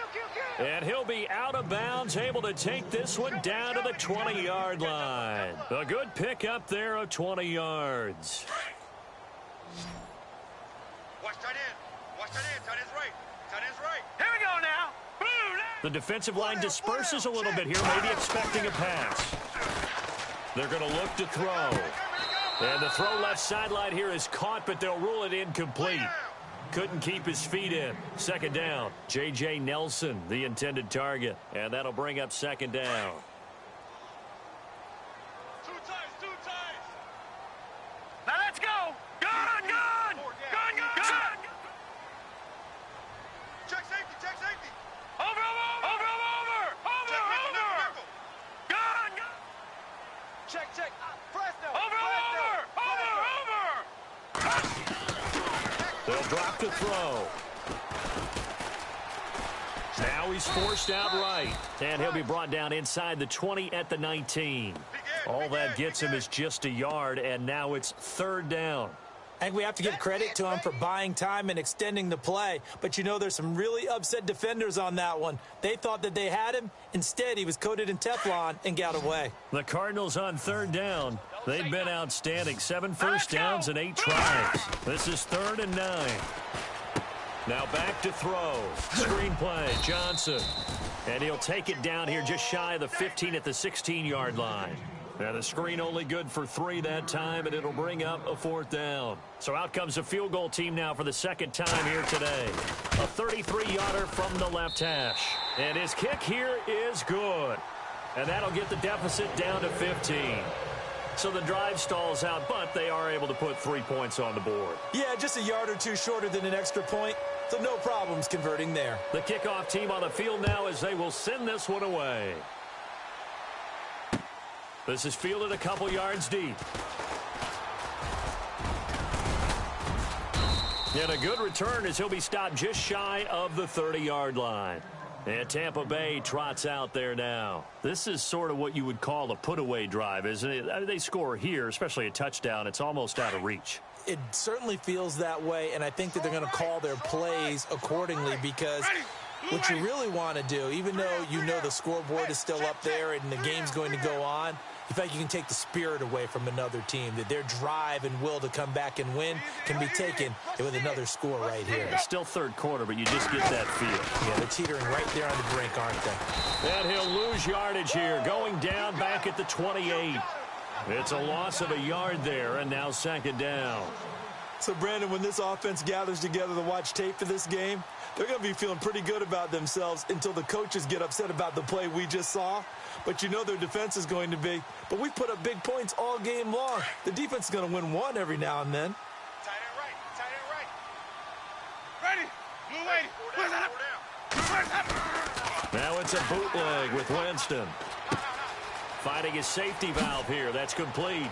And he'll be out of bounds, able to take this one down to the 20-yard line. A good pick up there of 20 yards. Watch tight end. Watch tight end. Tight end's right. Tight end's right. Here we go now. The defensive line disperses a little bit here, maybe expecting a pass. They're going to look to throw. And the throw left sideline here is caught, but they'll rule it incomplete. Couldn't keep his feet in. 2nd down. J.J. Nelson, the intended target. And that'll bring up 2nd down. Two times. Now let's go. Gun. Check safety. Over. Gun. Check. They'll drop to throw. Now he's forced out right. And he'll be brought down inside the 20 at the 19. All that gets him is just a yard, and now it's third down. I think we have to give credit to him for buying time and extending the play. But, you know, there's some really upset defenders on that one. They thought that they had him. Instead, he was coated in Teflon and got away. The Cardinals on third down. They've been outstanding. 7 first downs and 8 tries. This is 3rd and 9. Now back to throw. Screen play, Johnson. And he'll take it down here just shy of the 15 at the 16-yard line. Now the screen only good for 3 that time, and it'll bring up a 4th down. So out comes a field goal team now for the second time here today. A 33-yarder from the left hash. And his kick here is good. And that'll get the deficit down to 15. So the drive stalls out, but they are able to put 3 points on the board. Yeah, just a yard or two shorter than an extra point. So no problems converting there. The kickoff team on the field now as they will send this one away. This is fielded a couple yards deep. And a good return as he'll be stopped just shy of the 30-yard line. And Tampa Bay trots out there now. This is sort of what you would call a put-away drive, isn't it? I mean, they score here, especially a touchdown. It's almost out of reach. It certainly feels that way, and I think that they're going to call their plays accordingly because what you really want to do, even though you know the scoreboard is still up there and the game's going to go on, in fact, you can take the spirit away from another team, that their drive and will to come back and win can be taken with another score right here. It's still third quarter, but you just get that feel. Yeah, they're teetering right there on the brink, aren't they? And he'll lose yardage here, going down back at the 28. It's a loss of a yard there, and now 2nd down. So, Brandon, when this offense gathers together to watch tape for this game, they're going to be feeling pretty good about themselves until the coaches get upset about the play we just saw. But you know their defense is going to be. But we put up big points all game long. The defense is going to win one every now and then. Tight end right. Tight end right. Ready. Blue lady. Where's that up? Now it's a bootleg with Winston. Finding his safety valve here. That's complete.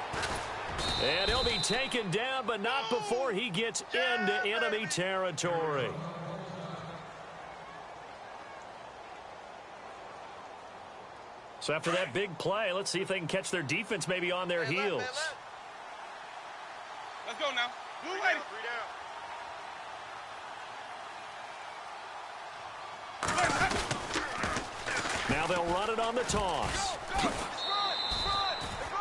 And he'll be taken down, but not before he gets into enemy territory. So after that big play, let's see if they can catch their defense maybe on their heels. Let's go now. Blue lady. 3 down. Now they'll run it on the toss.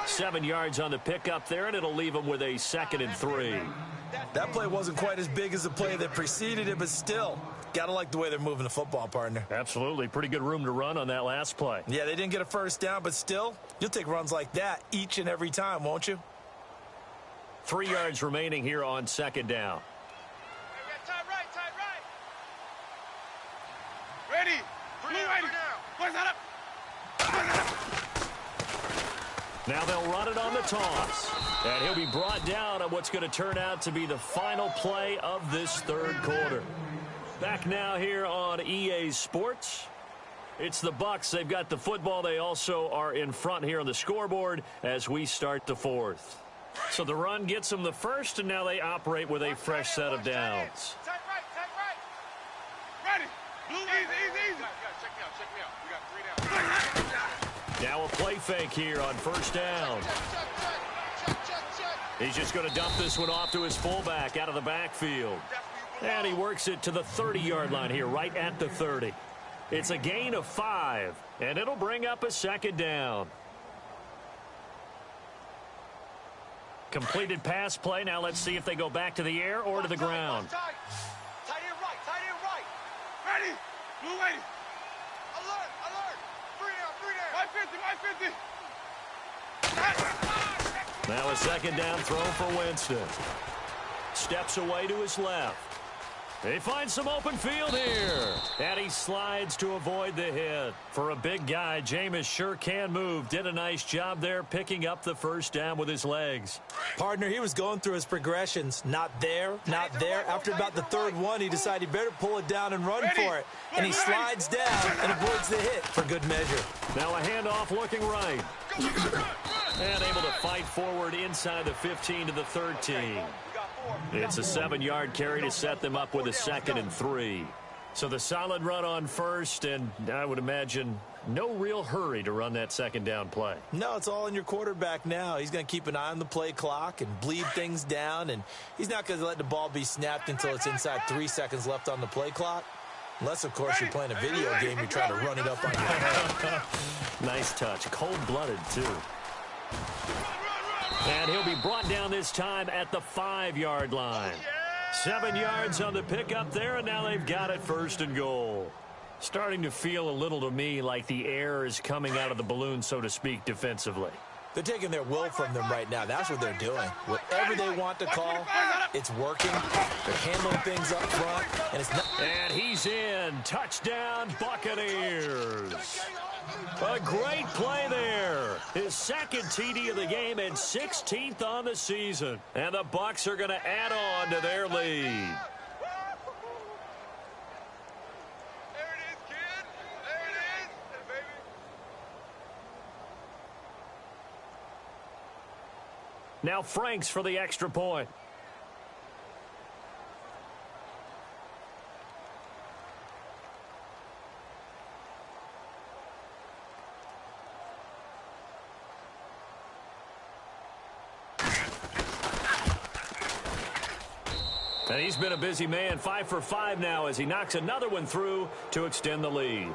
7 yards on the pickup there, and it'll leave them with a 2nd and 3. That play wasn't quite as big as the play that preceded it, but still, got to like the way they're moving the football, partner. Absolutely. Pretty good room to run on that last play. Yeah, they didn't get a first down, but still, you'll take runs like that each and every time, won't you? 3 yards remaining here on 2nd down. Tight right. Ready. Blue lady. Where's that up? Now they'll run it on the toss. And he'll be brought down on what's going to turn out to be the final play of this 3rd quarter. Back now here on EA Sports. It's the Bucs. They've got the football. They also are in front here on the scoreboard as we start the 4th. So the run gets them the first, and now they operate with a fresh set of downs. Tight right. Ready. Blue easy. Check me out. We got 3 down. Now a play fake here on 1st down. He's just going to dump this one off to his fullback out of the backfield. And he works it to the 30-yard line here, right at the 30. It's a gain of 5, and it'll bring up a 2nd down. Completed pass play. Now let's see if they go back to the air or to the ground. Tight end right. Ready. Blue lady. Alert. 3 down. 550. Now a 2nd down throw for Winston. Steps away to his left. He finds some open field here. And he slides to avoid the hit. For a big guy, Jameis sure can move. Did a nice job there picking up the 1st down with his legs. Partner, he was going through his progressions. Not there. After about the 3rd one, he decided he better pull it down and run for it. And he slides down and avoids the hit for good measure. Now a handoff looking right. And able to fight forward inside the 15 to the 13. It's a 7-yard carry to set them up with a 2nd and 3. So the solid run on first, and I would imagine no real hurry to run that 2nd down play. No, it's all in your quarterback now. He's going to keep an eye on the play clock and bleed things down, and he's not going to let the ball be snapped until it's inside 3 seconds left on the play clock. Unless, of course, you're playing a video game, you're trying to run it up on your head. Nice touch. Cold-blooded, too. And he'll be brought down this time at the 5-yard line. 7 yards on the pickup there, and now they've got it 1st and goal. Starting to feel a little to me like the air is coming out of the balloon, so to speak, defensively. They're taking their will from them right now. That's what they're doing. Whatever they want to call, it's working. They're handling things up front, and it's not. And he's in. Touchdown, Buccaneers. A great play there. His 2nd TD of the game and 16th on the season. And the Bucs are going to add on to their lead. Now Franks for the extra point. And he's been a busy man, 5 for 5 now as he knocks another one through to extend the lead.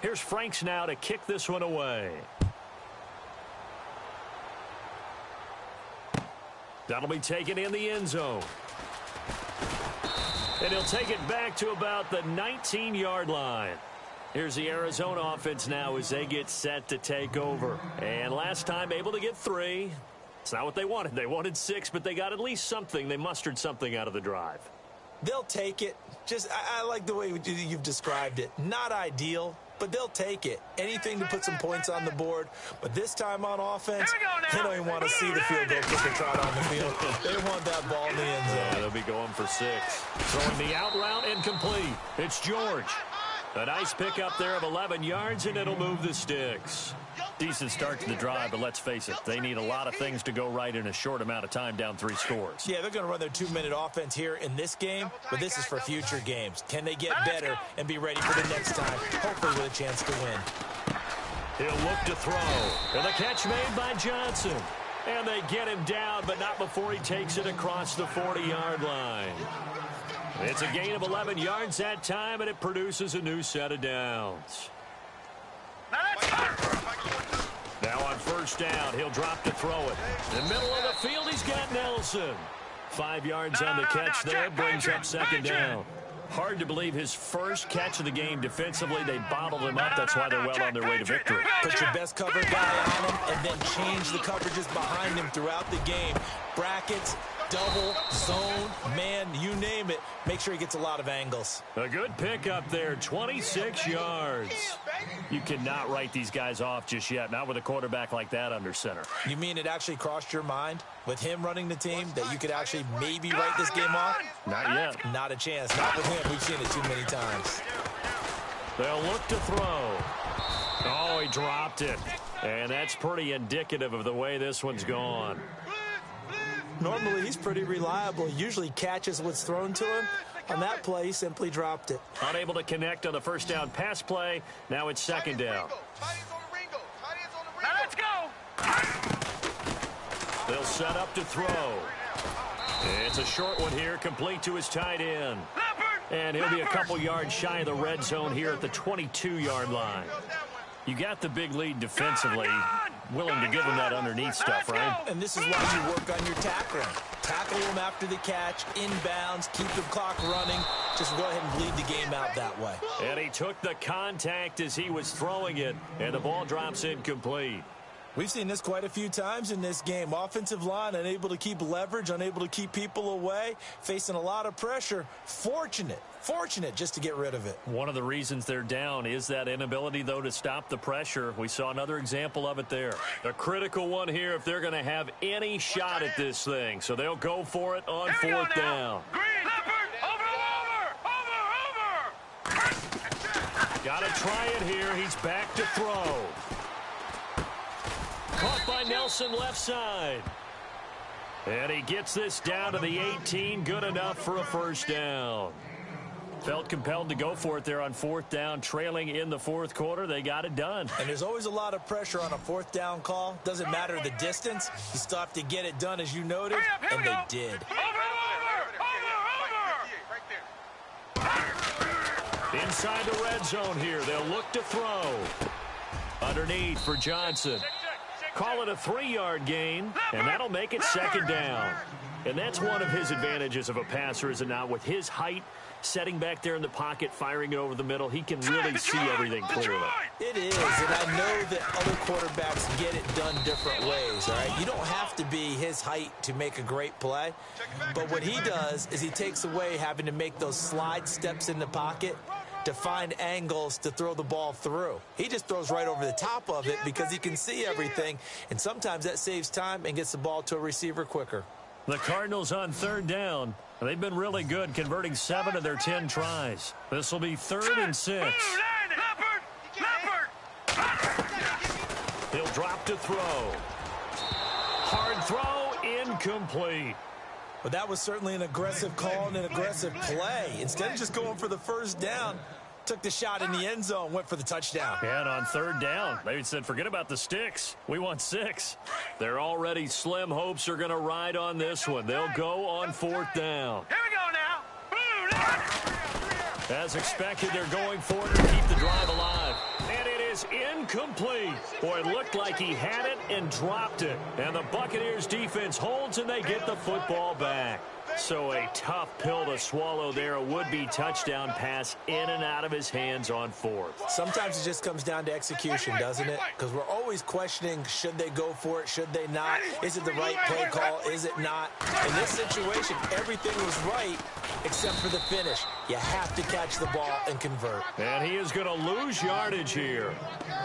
Here's Franks now to kick this one away. That'll be taken in the end zone. And he'll take it back to about the 19-yard line. Here's the Arizona offense now as they get set to take over. And last time able to get 3. It's not what they wanted. They wanted 6, but they got at least something. They mustered something out of the drive. They'll take it. I like the way you've described it. Not ideal, but they'll take it. Anything to put some points on the board. But this time on offense, they don't even want to see the field goal kicker trot on the field. They want that ball in the end zone. Yeah, they'll be going for 6. Throwing the out route incomplete. It's George. A nice pickup there of 11 yards, and it'll move the sticks. Decent start to the drive, but let's face it, they need a lot of things to go right in a short amount of time down 3 scores. Yeah, they're going to run their 2-minute offense here in this game, but this is for future games. Can they get better and be ready for the next time, hopefully with a chance to win? He'll look to throw. And the catch made by Johnson. And they get him down, but not before he takes it across the 40-yard line. It's a gain of 11 yards that time, and it produces a new set of downs. Now on first down, he'll drop to throw it. In the middle of the field, he's got Nelson. 5 yards on the catch there, brings up second down. Hard to believe his first catch of the game defensively. They bottled him up. That's why they're well on their way to victory. Put your best cover guy on him and then change the coverages behind him throughout the game. Brackets, double, zone, man, you name it. Make sure he gets a lot of angles. A good pickup there, 26 yards. You cannot write these guys off just yet, not with a quarterback like that under center. You mean it actually crossed your mind with him running the team that you could actually maybe write this game off? Not yet. Not a chance. Not with him. We've seen it too many times. They'll look to throw. Oh, he dropped it. And that's pretty indicative of the way this one's gone. Normally, he's pretty reliable. He usually catches what's thrown to him. On that play, he simply dropped it. Unable to connect on the first down pass play. Now it's second down. Now let's go. They'll set up to throw. It's a short one here, complete to his tight end. Leopard, And he'll be a couple yards shy of the red zone here at the 22-yard line. You got the big lead defensively. Willing to give him that underneath stuff, right? And this is why you work on your tackling. Tackle him after the catch, inbounds, keep the clock running. Just go ahead and bleed the game out that way. And he took the contact as he was throwing it, and the ball drops incomplete. We've seen this quite a few times in this game. Offensive line unable to keep leverage, unable to keep people away, facing a lot of pressure. Fortunate just to get rid of it. One of the reasons they're down is that inability, though, to stop the pressure. We saw another example of it there. A critical one here if they're going to have any shot at this thing. So they'll go for it on fourth down. Green, leopard, over. Got to try it here. He's back to throw. Caught by Nelson left side. And he gets this down to the 18. Good enough for a first down. Felt compelled to go for it there on fourth down, trailing in the fourth quarter. They got it done. And there's always a lot of pressure on a fourth down call. Doesn't matter the distance. You still have to get it done, as you noted, and they did. Inside the red zone here. They'll look to throw. Underneath for Johnson. Call it a 3-yard gain, and that'll make it second down. And that's one of his advantages of a passer, is it not? With his height, setting back there in the pocket, firing it over the middle, he can really see everything clearly. It is, and I know that other quarterbacks get it done different ways, all right? You don't have to be his height to make a great play, but what he does is he takes away having to make those slide steps in the pocket to find angles to throw the ball through. He just throws right over the top of it because he can see everything, and sometimes that saves time and gets the ball to a receiver quicker. The Cardinals on third down. They've been really good, converting 7 of their 10 tries. This will be 3rd and 6. He'll drop to throw. Hard throw, incomplete. But that was certainly an aggressive call and an aggressive play. Instead of just going for the first down, took the shot in the end zone, went for the touchdown. And on third down, they said, forget about the sticks. We want 6. Their already slim hopes are going to ride on this one. They'll go on fourth down. Here we go now. As expected, they're going for it to keep the drive alive. And it is incomplete. Boy, it looked like he had it and dropped it. And the Buccaneers defense holds and they get the football back. So a tough pill to swallow there. A would-be touchdown pass in and out of his hands on fourth. Sometimes it just comes down to execution, doesn't it? Because we're always questioning, should they go for it, should they not? Is it the right play call, is it not? In this situation, everything was right except for the finish. You have to catch the ball and convert. And he is going to lose yardage here.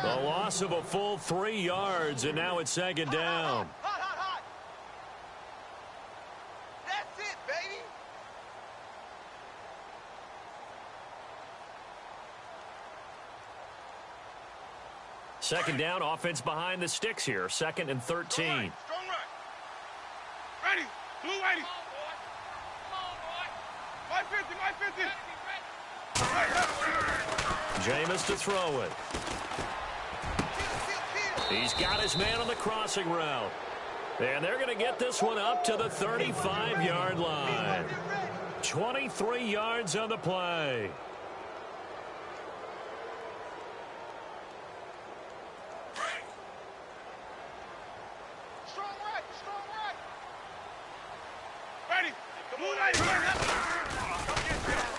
The loss of a full 3 yards, and now it's second down. Second down, offense behind the sticks here. 2nd and 13. Strong right. Ready. Blue ready. 550. Jameis to throw it. He's got his man on the crossing route. And they're going to get this one up to the 35-yard line. 23 yards on the play.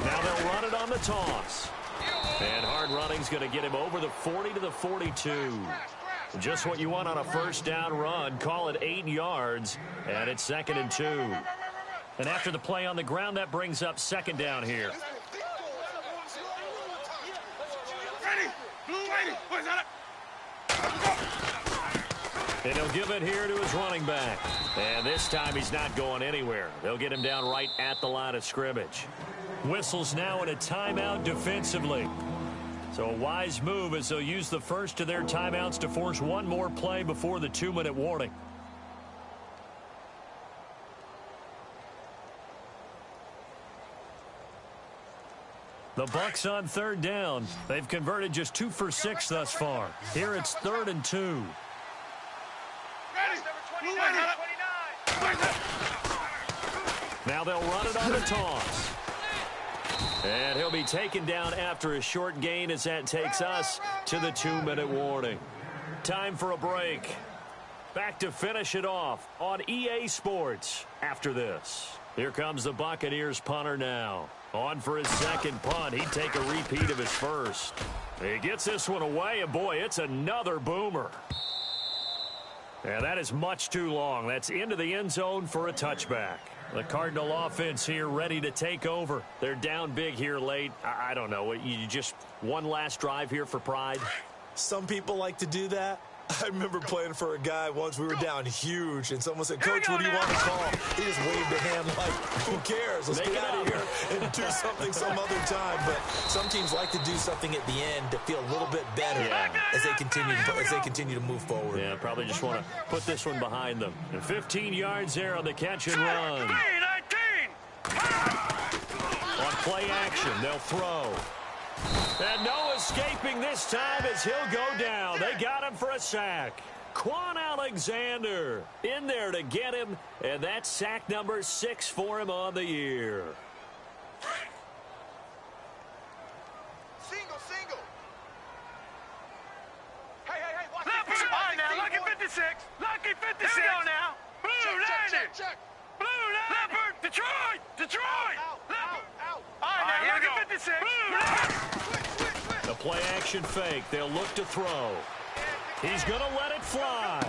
Now they'll run it on the toss. And hard running's going to get him over the 40 to the 42. Just what you want on a first down run. Call it 8 yards, and it's 2nd and 2. And after the play on the ground, that brings up second down here. And he'll give it here to his running back. And this time he's not going anywhere. They'll get him down right at the line of scrimmage. Whistles now in a timeout defensively. So a wise move as they'll use the first of their timeouts to force one more play before the 2-minute warning. The Bucs on third down. They've converted just 2 for 6 thus far. Here it's 3rd and 2. Now they'll run it on the toss. And he'll be taken down after a short gain as that takes us to the 2-minute warning. Time for a break. Back to finish it off on EA Sports after this. Here comes the Buccaneers punter now. On for his second punt. He'd take a repeat of his first. He gets this one away, and boy, it's another boomer. And that is much too long. That's into the end zone for a touchback. The Cardinal offense here ready to take over. They're down big here late. I don't know. You just one last drive here for pride? Some people like to do that. I remember playing for a guy once. We were down huge, and someone said, "Coach, what do you want to call?" He just waved a hand like, "Who cares? Let's get out of here and do something some other time." But some teams like to do something at the end to feel a little bit better as they continue to move forward. Yeah, probably just want to put this one behind them. And 15 yards there on the catch and run. On play action, they'll throw. And no escaping this time as he'll go down. They got him for a sack. Quan Alexander in there to get him, and that's sack number 6 for him on the year. Single. Hey, watch Leopard, this. all right now, lucky 56. Lucky 56. Here we go now. Blue landed. Check. Blue landed. Leopard, Detroit. Leopard. Out. All right, now, lucky 56. Blue landed. The play action fake. They'll look to throw. He's going to let it fly.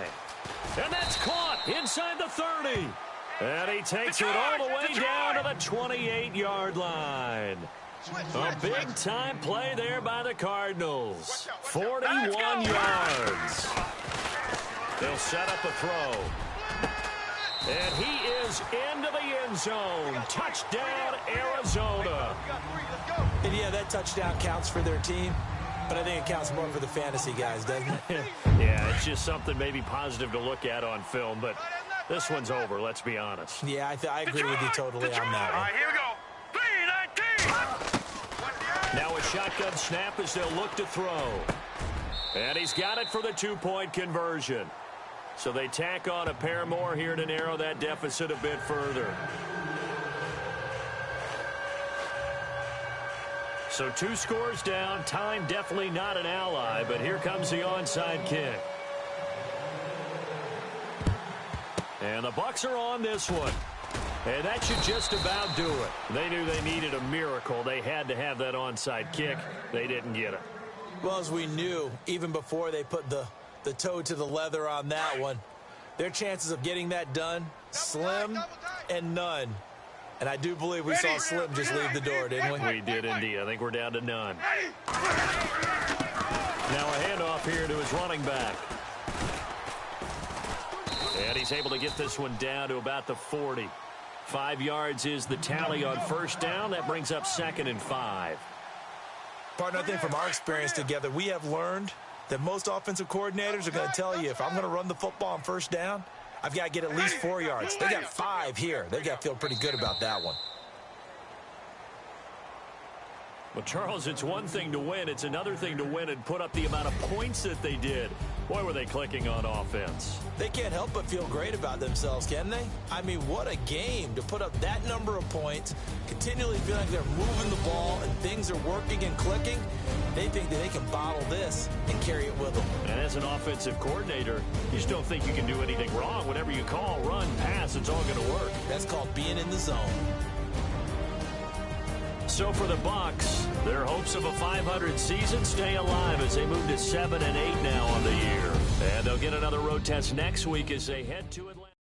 And that's caught inside the 30. And he takes it all the way down to the 28-yard line. A big-time play there by the Cardinals. 41 yards. They'll set up a throw. And he is into the end zone. Touchdown, Arizona. And yeah, that touchdown counts for their team, but I think it counts more for the fantasy guys, doesn't it? Yeah, it's just something maybe positive to look at on film, but this one's over, let's be honest. Yeah, I agree with you totally on that All one. right, here we go. 3-19. Now a shotgun snap as they'll look to throw. And he's got it for the 2-point conversion. So they tack on a pair more here to narrow that deficit a bit further. So 2 scores down. Time definitely not an ally, but here comes the onside kick. And the Bucs are on this one. And that should just about do it. They knew they needed a miracle. They had to have that onside kick. They didn't get it. Well, as we knew, even before they put the toe to the leather on that one, their chances of getting that done, slim and none. And I do believe we saw Slim just leave the door, didn't we? We did indeed. I think we're down to none. Now a handoff here to his running back. And he's able to get this one down to about the 40. 5 yards is the tally on first down. That brings up 2nd and 5. Partner, I think from our experience together, we have learned that most offensive coordinators are going to tell you, if I'm going to run the football on first down, I've got to get at least 4 yards. They got 5 here. They've got to feel pretty good about that one. Well, Charles, it's one thing to win. It's another thing to win and put up the amount of points that they did. Boy, were they clicking on offense. They can't help but feel great about themselves, can they? I mean, what a game to put up that number of points, continually feel like they're moving the ball and things are working and clicking. They think that they can bottle this and carry it with them. And as an offensive coordinator, you just don't think you can do anything wrong. Whatever you call, run, pass, it's all going to work. That's called being in the zone. So for the Bucs, their hopes of a 500 season stay alive as they move to 7-8 now on the year. And they'll get another road test next week as they head to Atlanta.